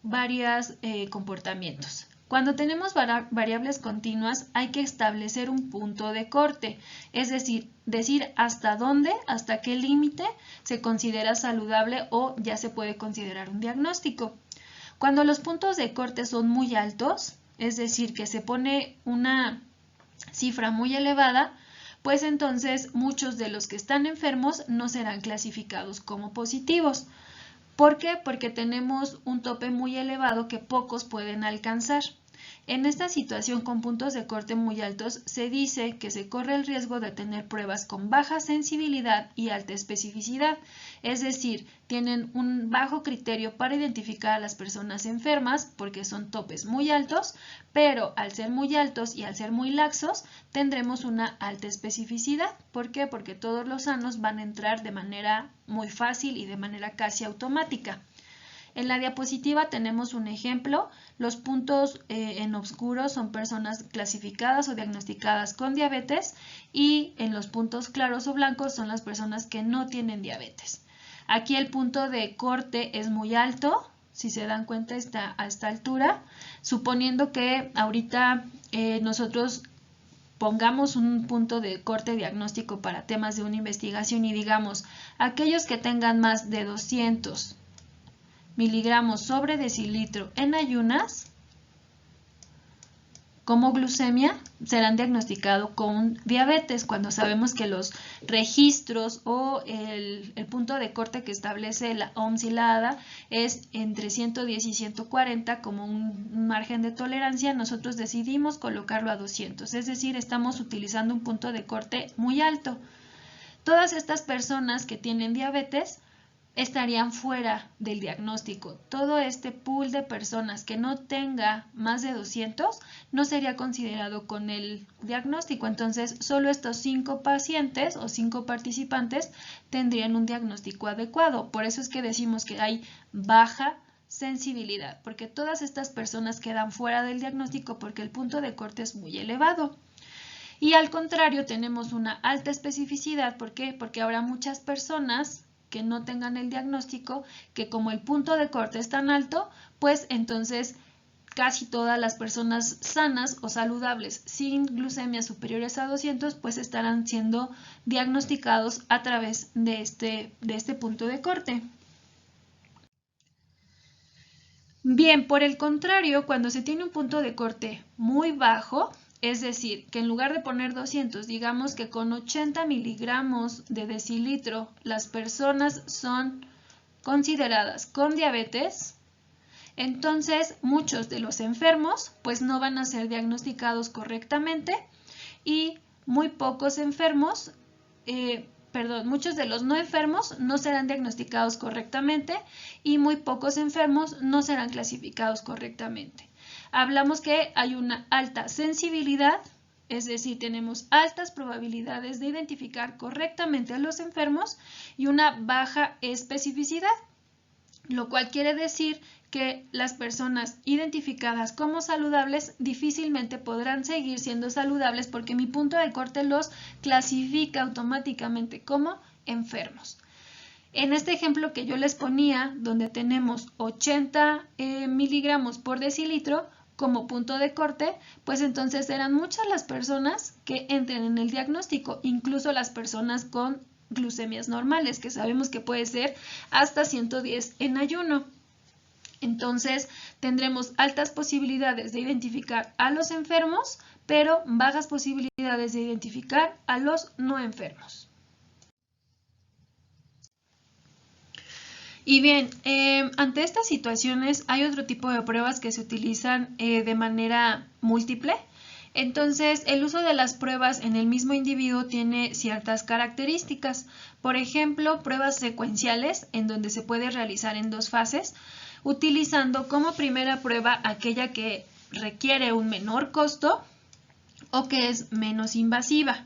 varios comportamientos. Cuando tenemos variables continuas, hay que establecer un punto de corte, es decir hasta dónde, hasta qué límite se considera saludable o ya se puede considerar un diagnóstico. Cuando los puntos de corte son muy altos, es decir, que se pone una cifra muy elevada, pues entonces muchos de los que están enfermos no serán clasificados como positivos. ¿Por qué? Porque tenemos un tope muy elevado que pocos pueden alcanzar. En esta situación con puntos de corte muy altos se dice que se corre el riesgo de tener pruebas con baja sensibilidad y alta especificidad, es decir, tienen un bajo criterio para identificar a las personas enfermas porque son topes muy altos, pero al ser muy altos y al ser muy laxos tendremos una alta especificidad. ¿Por qué? Porque todos los sanos van a entrar de manera muy fácil y de manera casi automática. En la diapositiva tenemos un ejemplo. Los puntos en oscuro son personas clasificadas o diagnosticadas con diabetes y en los puntos claros o blancos son las personas que no tienen diabetes. Aquí el punto de corte es muy alto, si se dan cuenta está a esta altura, suponiendo que ahorita nosotros pongamos un punto de corte diagnóstico para temas de una investigación y digamos, aquellos que tengan más de 200 miligramos sobre decilitro en ayunas como glucemia serán diagnosticados con diabetes, cuando sabemos que los registros o el punto de corte que establece la OMS y la ADA es entre 110 y 140 como un margen de tolerancia. Nosotros decidimos colocarlo a 200, es decir, estamos utilizando un punto de corte muy alto. Todas estas personas que tienen diabetes estarían fuera del diagnóstico. Todo este pool de personas que no tenga más de 200 no sería considerado con el diagnóstico. Entonces, solo estos 5 pacientes o 5 participantes tendrían un diagnóstico adecuado. Por eso es que decimos que hay baja sensibilidad, porque todas estas personas quedan fuera del diagnóstico porque el punto de corte es muy elevado. Y al contrario, tenemos una alta especificidad. ¿Por qué? Porque habrá muchas personas que no tengan el diagnóstico, que como el punto de corte es tan alto, pues entonces casi todas las personas sanas o saludables sin glucemias superiores a 200 pues estarán siendo diagnosticados a través de este punto de corte. Bien, por el contrario, cuando se tiene un punto de corte muy bajo, es decir, que en lugar de poner 200, digamos que con 80 miligramos de decilitro las personas son consideradas con diabetes, entonces muchos de los enfermos pues no van a ser diagnosticados correctamente y muy pocos enfermos, muchos de los no enfermos no serán diagnosticados correctamente y muy pocos enfermos no serán clasificados correctamente. hablamos que hay una alta sensibilidad, es decir, tenemos altas probabilidades de identificar correctamente a los enfermos y una baja especificidad, lo cual quiere decir que las personas identificadas como saludables difícilmente podrán seguir siendo saludables porque mi punto de corte los clasifica automáticamente como enfermos. En este ejemplo que yo les ponía, donde tenemos 80 miligramos por decilitro como punto de corte, pues entonces serán muchas las personas que entren en el diagnóstico, incluso las personas con glucemias normales, que sabemos que puede ser hasta 110 en ayuno. Entonces tendremos altas posibilidades de identificar a los enfermos, pero bajas posibilidades de identificar a los no enfermos. Y bien, ante estas situaciones hay otro tipo de pruebas que se utilizan de manera múltiple. Entonces, el uso de las pruebas en el mismo individuo tiene ciertas características. Por ejemplo, pruebas secuenciales, en donde se puede realizar en 2 fases, utilizando como primera prueba aquella que requiere un menor costo o que es menos invasiva.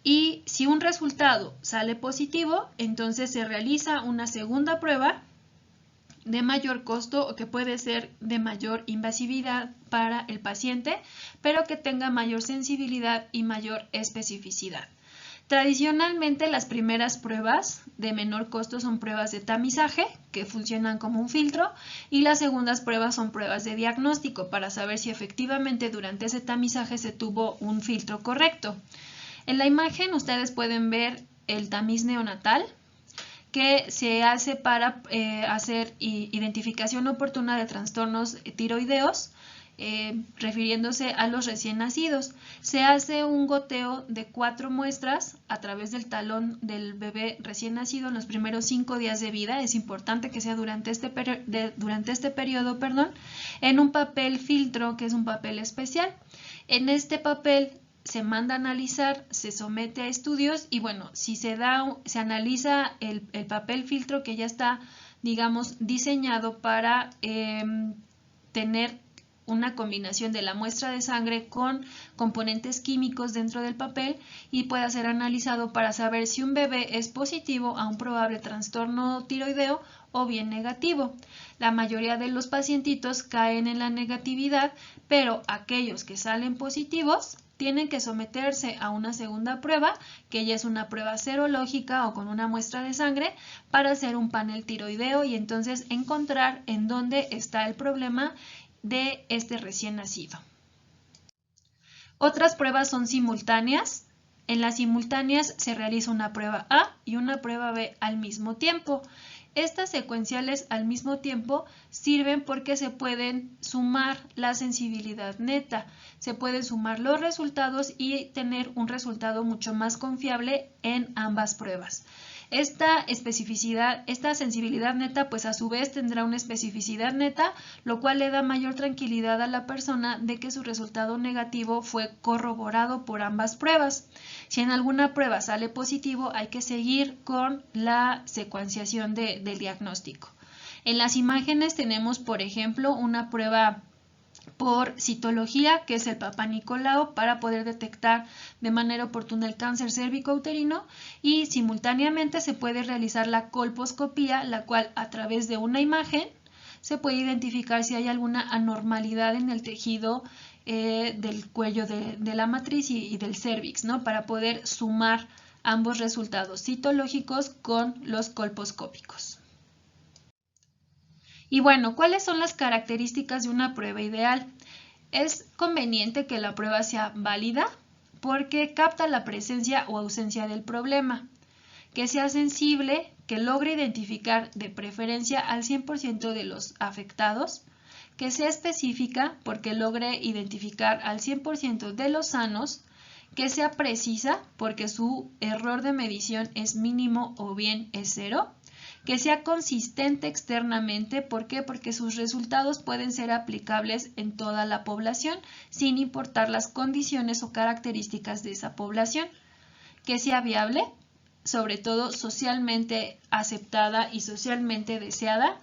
Y si un resultado sale positivo, entonces se realiza una segunda prueba de mayor costo o que puede ser de mayor invasividad para el paciente, pero que tenga mayor sensibilidad y mayor especificidad. Tradicionalmente, las primeras pruebas de menor costo son pruebas de tamizaje, que funcionan como un filtro, y las segundas pruebas son pruebas de diagnóstico para saber si efectivamente durante ese tamizaje se tuvo un filtro correcto. En la imagen ustedes pueden ver el tamiz neonatal, que se hace para hacer identificación oportuna de trastornos tiroideos, refiriéndose a los recién nacidos. Se hace un goteo de 4 muestras a través del talón del bebé recién nacido en los primeros 5 días de vida. Es importante que sea durante este periodo, en un papel filtro, que es un papel especial. En este papel se manda a analizar, se somete a estudios y bueno, si se analiza el papel filtro que ya está, digamos, diseñado para tener una combinación de la muestra de sangre con componentes químicos dentro del papel y pueda ser analizado para saber si un bebé es positivo a un probable trastorno tiroideo o bien negativo. La mayoría de los pacientitos caen en la negatividad, pero aquellos que salen positivos tienen que someterse a una segunda prueba, que ya es una prueba serológica o con una muestra de sangre, para hacer un panel tiroideo y entonces encontrar en dónde está el problema de este recién nacido. Otras pruebas son simultáneas. En las simultáneas se realiza una prueba A y una prueba B al mismo tiempo. Estas secuenciales al mismo tiempo sirven porque se pueden sumar la sensibilidad neta, se pueden sumar los resultados y tener un resultado mucho más confiable en ambas pruebas. Esta sensibilidad neta, pues a su vez tendrá una especificidad neta, lo cual le da mayor tranquilidad a la persona de que su resultado negativo fue corroborado por ambas pruebas. Si en alguna prueba sale positivo, hay que seguir con la secuenciación del diagnóstico. En las imágenes tenemos, por ejemplo, una prueba por citología, que es el Papá Nicolau, para poder detectar de manera oportuna el cáncer cérvico-uterino, y simultáneamente se puede realizar la colposcopía, la cual a través de una imagen se puede identificar si hay alguna anormalidad en el tejido del cuello de la matriz y del cérvix, ¿no? Para poder sumar ambos resultados citológicos con los colposcópicos. Y bueno, ¿cuáles son las características de una prueba ideal? Es conveniente que la prueba sea válida porque capta la presencia o ausencia del problema, que sea sensible, que logre identificar de preferencia al 100% de los afectados, que sea específica porque logre identificar al 100% de los sanos, que sea precisa porque su error de medición es mínimo o bien es 0, que sea consistente externamente. ¿Por qué? Porque sus resultados pueden ser aplicables en toda la población sin importar las condiciones o características de esa población. Que sea viable, sobre todo socialmente aceptada y socialmente deseada.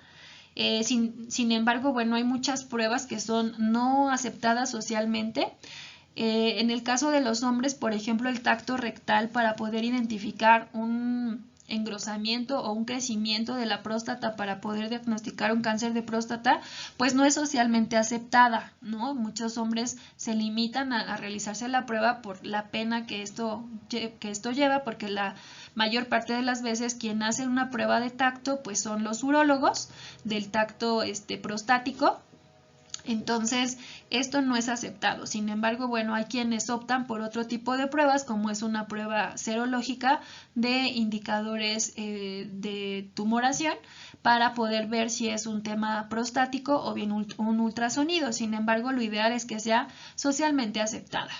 Sin embargo, bueno, hay muchas pruebas que son no aceptadas socialmente. En el caso de los hombres, por ejemplo, el tacto rectal para poder identificar un engrosamiento o un crecimiento de la próstata para poder diagnosticar un cáncer de próstata, pues no es socialmente aceptada, ¿no? Muchos hombres se limitan a realizarse la prueba por la pena que esto lleva, porque la mayor parte de las veces quien hace una prueba de tacto pues son los urólogos del tacto prostático. Entonces, esto no es aceptado. Sin embargo, bueno, hay quienes optan por otro tipo de pruebas, como es una prueba serológica de indicadores de tumoración, para poder ver si es un tema prostático o bien un ultrasonido. Sin embargo, lo ideal es que sea socialmente aceptada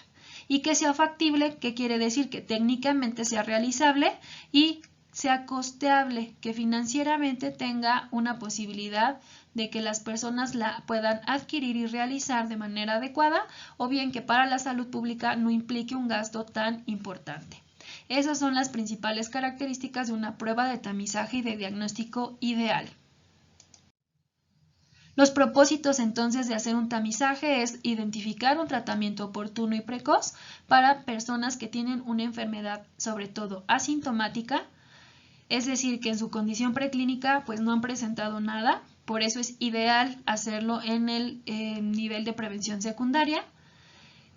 y que sea factible, que quiere decir que técnicamente sea realizable y sea costeable, que financieramente tenga una posibilidad de que las personas la puedan adquirir y realizar de manera adecuada, o bien que para la salud pública no implique un gasto tan importante. Esas son las principales características de una prueba de tamizaje y de diagnóstico ideal. Los propósitos entonces de hacer un tamizaje es identificar un tratamiento oportuno y precoz para personas que tienen una enfermedad, sobre todo asintomática, es decir, que en su condición preclínica pues no han presentado nada. Por eso es ideal hacerlo en el nivel de prevención secundaria.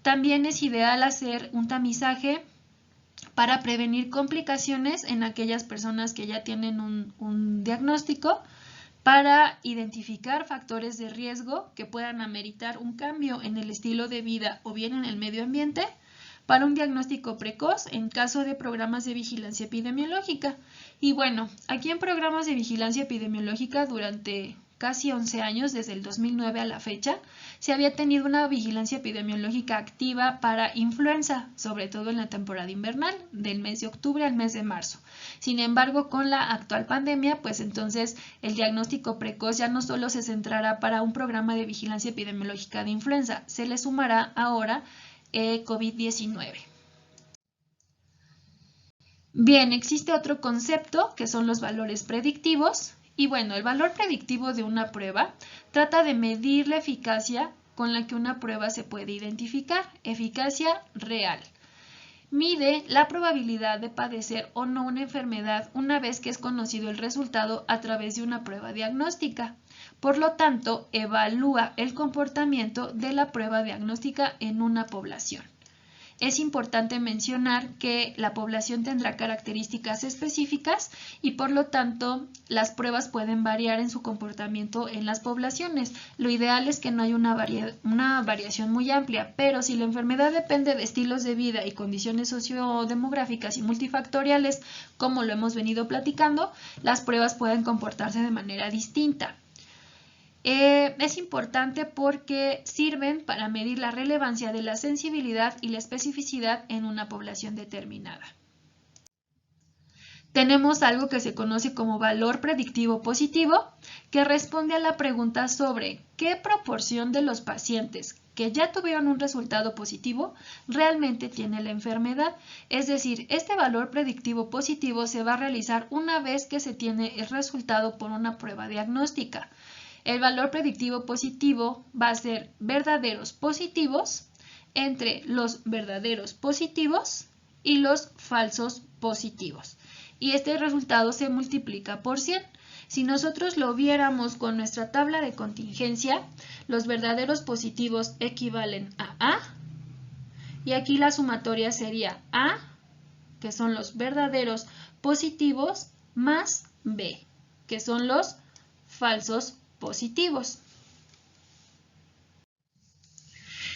También es ideal hacer un tamizaje para prevenir complicaciones en aquellas personas que ya tienen un diagnóstico, para identificar factores de riesgo que puedan ameritar un cambio en el estilo de vida o bien en el medio ambiente, para un diagnóstico precoz en caso de programas de vigilancia epidemiológica. Y bueno, aquí en programas de vigilancia epidemiológica durante casi 11 años, desde el 2009 a la fecha, se había tenido una vigilancia epidemiológica activa para influenza, sobre todo en la temporada invernal, del mes de octubre al mes de marzo. Sin embargo, con la actual pandemia, pues entonces el diagnóstico precoz ya no solo se centrará para un programa de vigilancia epidemiológica de influenza, se le sumará ahora COVID-19. Bien, existe otro concepto que son los valores predictivos. Y bueno, el valor predictivo de una prueba trata de medir la eficacia con la que una prueba se puede identificar, eficacia real. Mide la probabilidad de padecer o no una enfermedad una vez que es conocido el resultado a través de una prueba diagnóstica. Por lo tanto, evalúa el comportamiento de la prueba diagnóstica en una población. Es importante mencionar que la población tendrá características específicas y por lo tanto las pruebas pueden variar en su comportamiento en las poblaciones. Lo ideal es que no haya una variación muy amplia, pero si la enfermedad depende de estilos de vida y condiciones sociodemográficas y multifactoriales, como lo hemos venido platicando, las pruebas pueden comportarse de manera distinta. Es importante porque sirven para medir la relevancia de la sensibilidad y la especificidad en una población determinada. Tenemos algo que se conoce como valor predictivo positivo, que responde a la pregunta sobre qué proporción de los pacientes que ya tuvieron un resultado positivo realmente tiene la enfermedad. Es decir, este valor predictivo positivo se va a realizar una vez que se tiene el resultado por una prueba diagnóstica. El valor predictivo positivo va a ser verdaderos positivos entre los verdaderos positivos y los falsos positivos. Y este resultado se multiplica por 100. Si nosotros lo viéramos con nuestra tabla de contingencia, los verdaderos positivos equivalen a A, y aquí la sumatoria sería A, que son los verdaderos positivos, más B, que son los falsos positivos.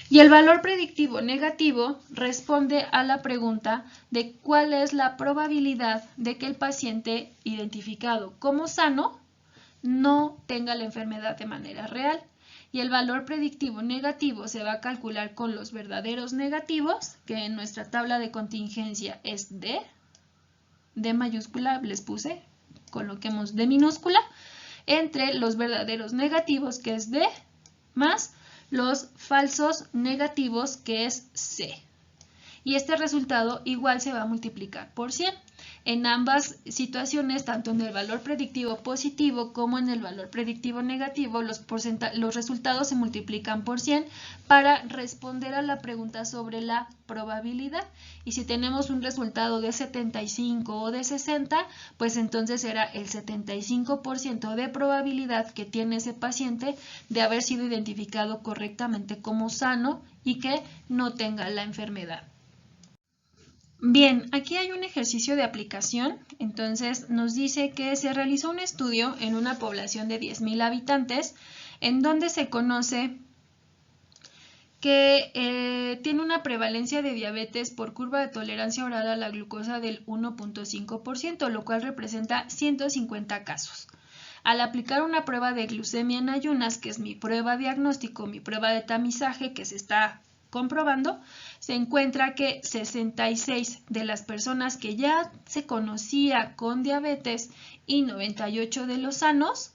Y el valor predictivo negativo responde a la pregunta de cuál es la probabilidad de que el paciente identificado como sano no tenga la enfermedad de manera real. Y el valor predictivo negativo se va a calcular con los verdaderos negativos, que en nuestra tabla de contingencia es D mayúscula, les puse, coloquemos D minúscula, entre los verdaderos negativos, que es D, más los falsos negativos, que es C. Y este resultado igual se va a multiplicar por 100. En ambas situaciones, tanto en el valor predictivo positivo como en el valor predictivo negativo, los resultados se multiplican por 100 para responder a la pregunta sobre la probabilidad. Y si tenemos un resultado de 75 o de 60, pues entonces será el 75% de probabilidad que tiene ese paciente de haber sido identificado correctamente como sano y que no tenga la enfermedad. Bien, aquí hay un ejercicio de aplicación. Entonces nos dice que se realizó un estudio en una población de 10,000 habitantes en donde se conoce que tiene una prevalencia de diabetes por curva de tolerancia oral a la glucosa del 1.5%, lo cual representa 150 casos. Al aplicar una prueba de glucemia en ayunas, que es mi prueba diagnóstico, mi prueba de tamizaje que se está comprobando, se encuentra que 66 de las personas que ya se conocía con diabetes y 98 de los sanos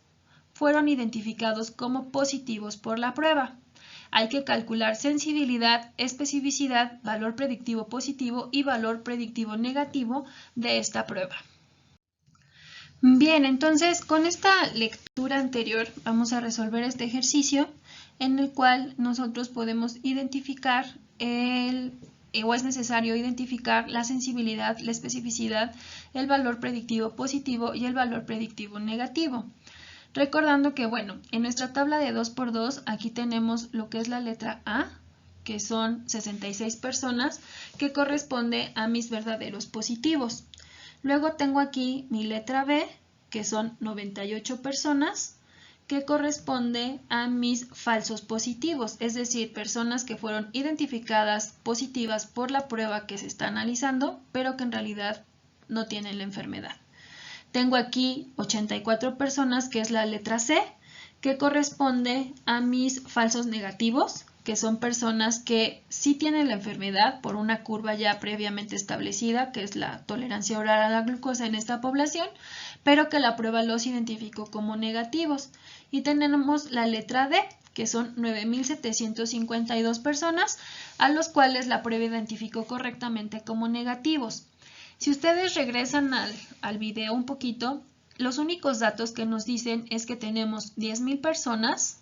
fueron identificados como positivos por la prueba. Hay que calcular sensibilidad, especificidad, valor predictivo positivo y valor predictivo negativo de esta prueba. Bien, entonces con esta lectura anterior vamos a resolver este ejercicio en el cual nosotros podemos identificar o es necesario identificar la sensibilidad, la especificidad, el valor predictivo positivo y el valor predictivo negativo. Recordando que, bueno, en nuestra tabla de 2×2 aquí tenemos lo que es la letra A, que son 66 personas, que corresponde a mis verdaderos positivos. Luego tengo aquí mi letra B, que son 98 personas, que corresponde a mis falsos positivos, es decir, personas que fueron identificadas positivas por la prueba que se está analizando, pero que en realidad no tienen la enfermedad. Tengo aquí 84 personas, que es la letra C, que corresponde a mis falsos negativos, que son personas que sí tienen la enfermedad por una curva ya previamente establecida, que es la tolerancia oral a la glucosa en esta población, pero que la prueba los identificó como negativos. Y tenemos la letra D, que son 9,752 personas, a los cuales la prueba identificó correctamente como negativos. Si ustedes regresan al video un poquito, los únicos datos que nos dicen es que tenemos 10,000 personas,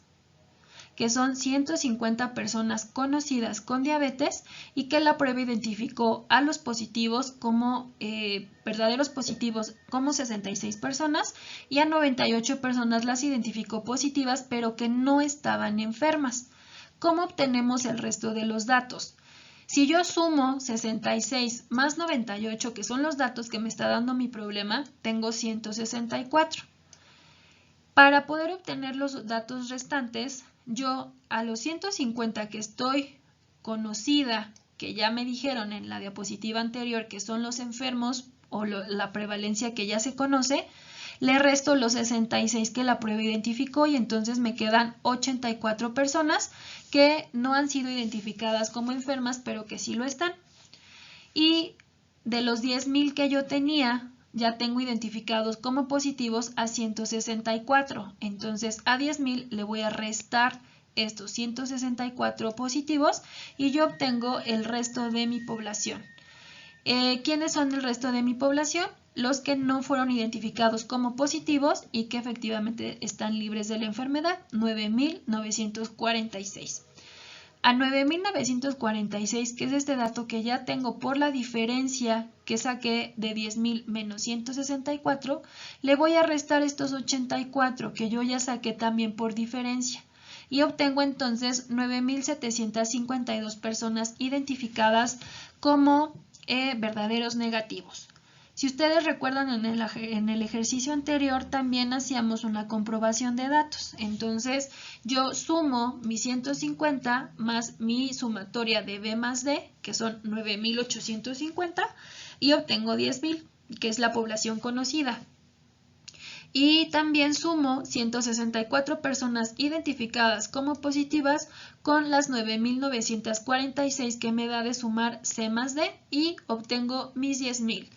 que son 150 personas conocidas con diabetes y que la prueba identificó a los positivos como verdaderos positivos como 66 personas y a 98 personas las identificó positivas pero que no estaban enfermas. ¿Cómo obtenemos el resto de los datos? Si yo sumo 66 más 98, que son los datos que me está dando mi problema, tengo 164. Para poder obtener los datos restantes, yo a los 150 que estoy conocida, que ya me dijeron en la diapositiva anterior que son los enfermos o la prevalencia que ya se conoce, le resto los 66 que la prueba identificó y entonces me quedan 84 personas que no han sido identificadas como enfermas, pero que sí lo están. Y de los 10,000 que yo tenía, ya tengo identificados como positivos a 164. Entonces a 10,000 le voy a restar estos 164 positivos y yo obtengo el resto de mi población. ¿Quiénes son el resto de mi población? Los que no fueron identificados como positivos y que efectivamente están libres de la enfermedad, 9,946. A 9,946, que es este dato que ya tengo por la diferencia que saqué de 10,000 menos 164, le voy a restar estos 84 que yo ya saqué también por diferencia y obtengo entonces 9,752 personas identificadas como verdaderos negativos. Si ustedes recuerdan, en el ejercicio anterior también hacíamos una comprobación de datos. Entonces yo sumo mis 150 más mi sumatoria de B más D, que son 9,850, y obtengo 10,000, que es la población conocida. Y también sumo 164 personas identificadas como positivas con las 9,946 que me da de sumar C más D y obtengo mis 10,000.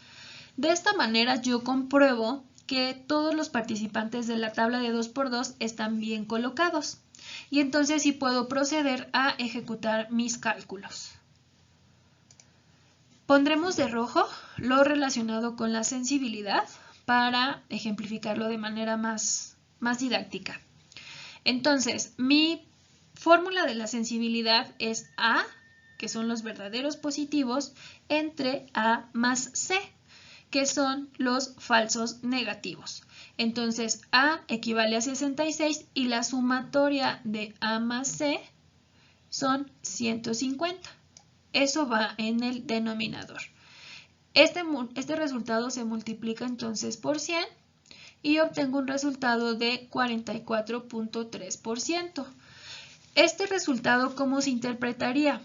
De esta manera yo compruebo que todos los participantes de la tabla de 2×2 están bien colocados y entonces sí puedo proceder a ejecutar mis cálculos. Pondremos de rojo lo relacionado con la sensibilidad para ejemplificarlo de manera más didáctica. Entonces, mi fórmula de la sensibilidad es A, que son los verdaderos positivos, entre A más C, que son los falsos negativos. Entonces, A equivale a 66 y la sumatoria de A más C son 150. Eso va en el denominador. Este resultado se multiplica entonces por 100 y obtengo un resultado de 44.3%. Este resultado, ¿cómo se interpretaría?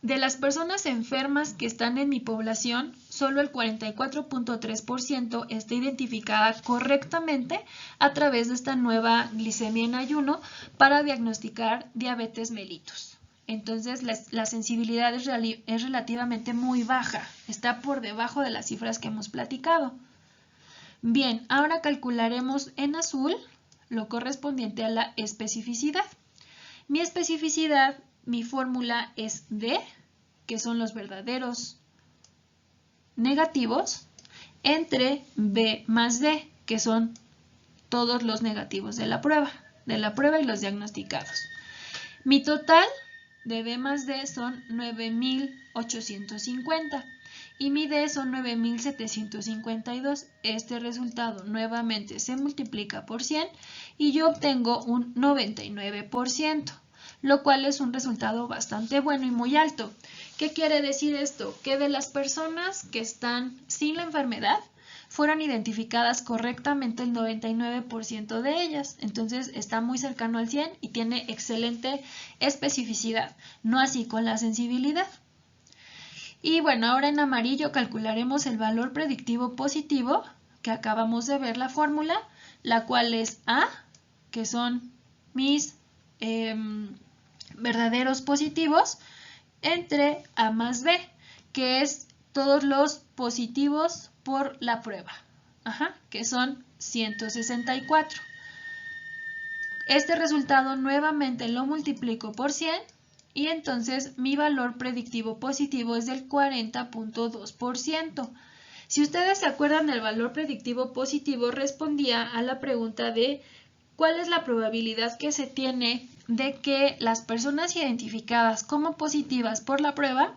De las personas enfermas que están en mi población, solo el 44.3% está identificada correctamente a través de esta nueva glicemia en ayuno para diagnosticar diabetes mellitus. Entonces, la sensibilidad es relativamente muy baja, está por debajo de las cifras que hemos platicado. Bien, ahora calcularemos en azul lo correspondiente a la especificidad. Mi especificidad, mi fórmula es D, que son los verdaderos negativos, entre B más D, que son todos los negativos de la prueba y los diagnosticados. Mi total de B más D son 9.850 y mi D son 9.752. Este resultado nuevamente se multiplica por 100 y yo obtengo un 99%, lo cual es un resultado bastante bueno y muy alto. ¿Qué quiere decir esto? Que de las personas que están sin la enfermedad, fueron identificadas correctamente el 99% de ellas. Entonces está muy cercano al 100 y tiene excelente especificidad, no así con la sensibilidad. Y bueno, ahora en amarillo calcularemos el valor predictivo positivo, que acabamos de ver la fórmula, la cual es A, que son mis verdaderos positivos, entre A más B, que es todos los positivos por la prueba, que son 164. Este resultado nuevamente lo multiplico por 100 y entonces mi valor predictivo positivo es del 40.2%. Si ustedes se acuerdan, el valor predictivo positivo respondía a la pregunta de ¿cuál es la probabilidad que se tiene de que las personas identificadas como positivas por la prueba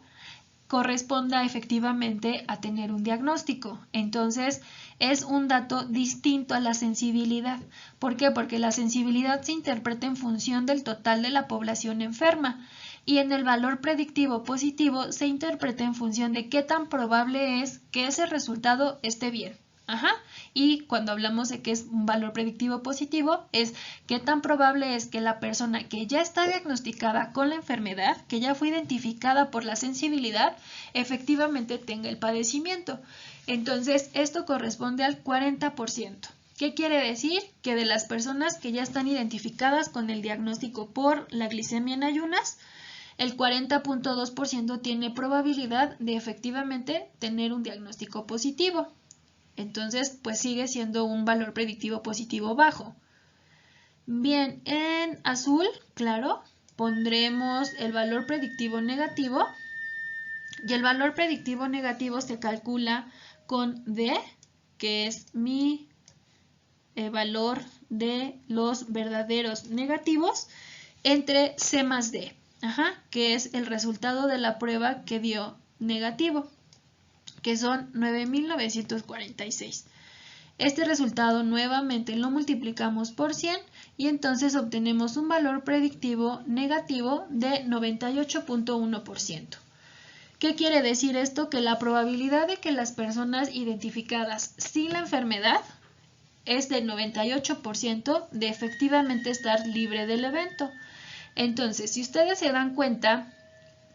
corresponda efectivamente a tener un diagnóstico? Entonces, es un dato distinto a la sensibilidad. ¿Por qué? Porque la sensibilidad se interpreta en función del total de la población enferma y en el valor predictivo positivo se interpreta en función de qué tan probable es que ese resultado esté bien. Y cuando hablamos de que es un valor predictivo positivo, es qué tan probable es que la persona que ya está diagnosticada con la enfermedad, que ya fue identificada por la sensibilidad, efectivamente tenga el padecimiento. Entonces, esto corresponde al 40%. ¿Qué quiere decir? Que de las personas que ya están identificadas con el diagnóstico por la glicemia en ayunas, el 40.2% tiene probabilidad de efectivamente tener un diagnóstico positivo. Entonces, pues sigue siendo un valor predictivo positivo bajo. Bien, en azul, claro, pondremos el valor predictivo negativo. Y el valor predictivo negativo se calcula con D, que es mi valor de los verdaderos negativos, entre C más D, que es el resultado de la prueba que dio negativo, que son 9.946. Este resultado nuevamente lo multiplicamos por 100 y entonces obtenemos un valor predictivo negativo de 98.1%. ¿Qué quiere decir esto? Que la probabilidad de que las personas identificadas sin la enfermedad es del 98% de efectivamente estar libre del evento. Entonces, si ustedes se dan cuenta,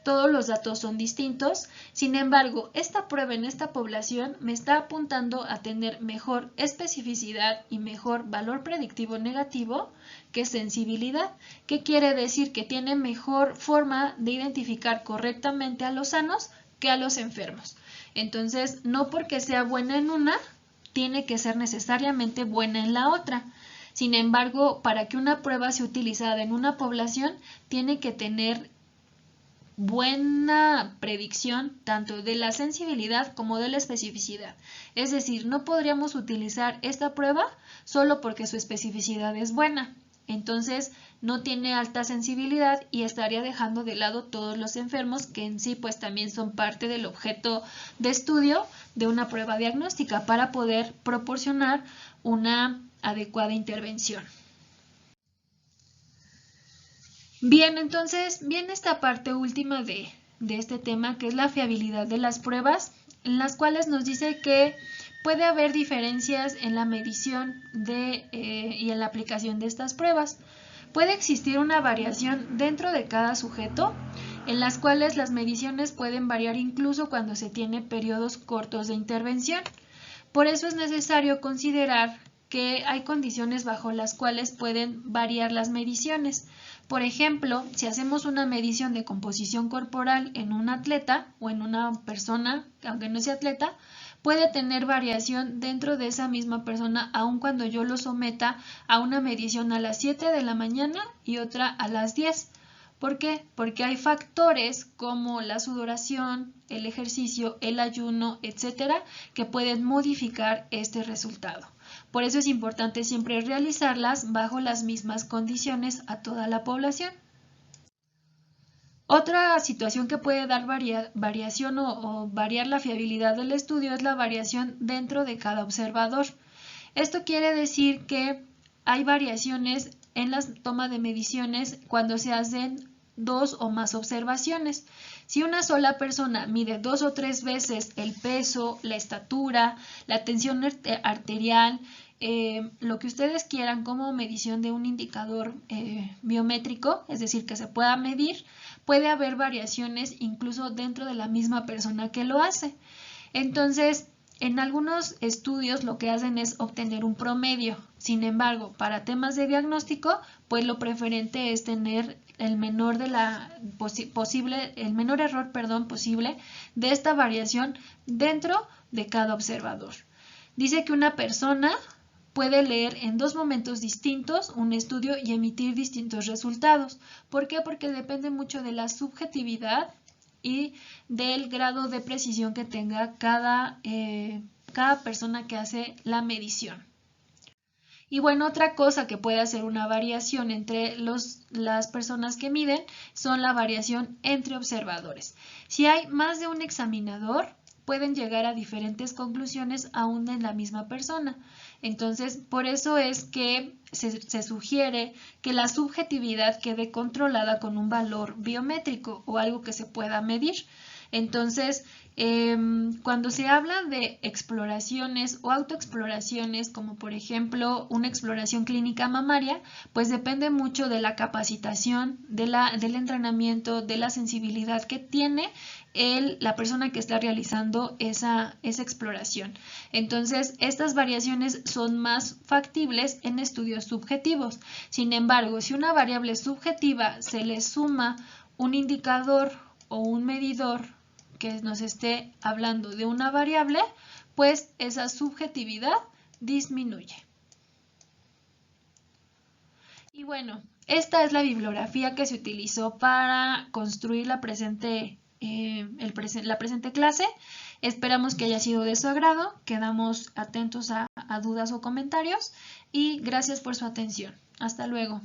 todos los datos son distintos. Sin embargo, esta prueba en esta población me está apuntando a tener mejor especificidad y mejor valor predictivo negativo que sensibilidad. ¿Qué quiere decir? Que tiene mejor forma de identificar correctamente a los sanos que a los enfermos. Entonces, no porque sea buena en una, tiene que ser necesariamente buena en la otra. Sin embargo, para que una prueba sea utilizada en una población, tiene que tener buena predicción tanto de la sensibilidad como de la especificidad. Es decir, no podríamos utilizar esta prueba solo porque su especificidad es buena. Entonces no tiene alta sensibilidad y estaría dejando de lado todos los enfermos que en sí pues también son parte del objeto de estudio de una prueba diagnóstica para poder proporcionar una adecuada intervención. Bien, entonces viene esta parte última de este tema, que es la fiabilidad de las pruebas, en las cuales nos dice que puede haber diferencias en la medición y en la aplicación de estas pruebas. Puede existir una variación dentro de cada sujeto, en las cuales las mediciones pueden variar incluso cuando se tiene periodos cortos de intervención. Por eso es necesario considerar que hay condiciones bajo las cuales pueden variar las mediciones. Por ejemplo, si hacemos una medición de composición corporal en un atleta o en una persona, aunque no sea atleta, puede tener variación dentro de esa misma persona, aun cuando yo lo someta a una medición a las 7 de la mañana y otra a las 10. ¿Por qué? Porque hay factores como la sudoración, el ejercicio, el ayuno, etcétera, que pueden modificar este resultado. Por eso es importante siempre realizarlas bajo las mismas condiciones a toda la población. Otra situación que puede dar variación o variar la fiabilidad del estudio es la variación dentro de cada observador. Esto quiere decir que hay variaciones en la toma de mediciones cuando se hacen 2 o más observaciones. Si una sola persona mide 2 o 3 veces el peso, la estatura, la tensión arterial, lo que ustedes quieran como medición de un indicador biométrico, es decir, que se pueda medir, puede haber variaciones incluso dentro de la misma persona que lo hace. Entonces, en algunos estudios lo que hacen es obtener un promedio. Sin embargo, para temas de diagnóstico, pues lo preferente es tener el menor error posible de esta variación dentro de cada observador. Dice que una persona puede leer en 2 momentos distintos un estudio y emitir distintos resultados. ¿Por qué? Porque depende mucho de la subjetividad y del grado de precisión que tenga cada persona que hace la medición. Y bueno, otra cosa que puede hacer una variación entre las personas que miden son la variación entre observadores. Si hay más de un examinador, pueden llegar a diferentes conclusiones aún en la misma persona. Entonces, por eso es que se sugiere que la subjetividad quede controlada con un valor biométrico o algo que se pueda medir. Entonces, cuando se habla de exploraciones o autoexploraciones, como por ejemplo una exploración clínica mamaria, pues depende mucho de la capacitación, del entrenamiento, de la sensibilidad que tiene la persona que está realizando esa exploración. Entonces, estas variaciones son más factibles en estudios subjetivos. Sin embargo, si una variable subjetiva se le suma un indicador o un medidor que nos esté hablando de una variable, pues esa subjetividad disminuye. Y bueno, esta es la bibliografía que se utilizó para construir la presente clase. Esperamos que haya sido de su agrado. Quedamos atentos a dudas o comentarios y gracias por su atención. Hasta luego.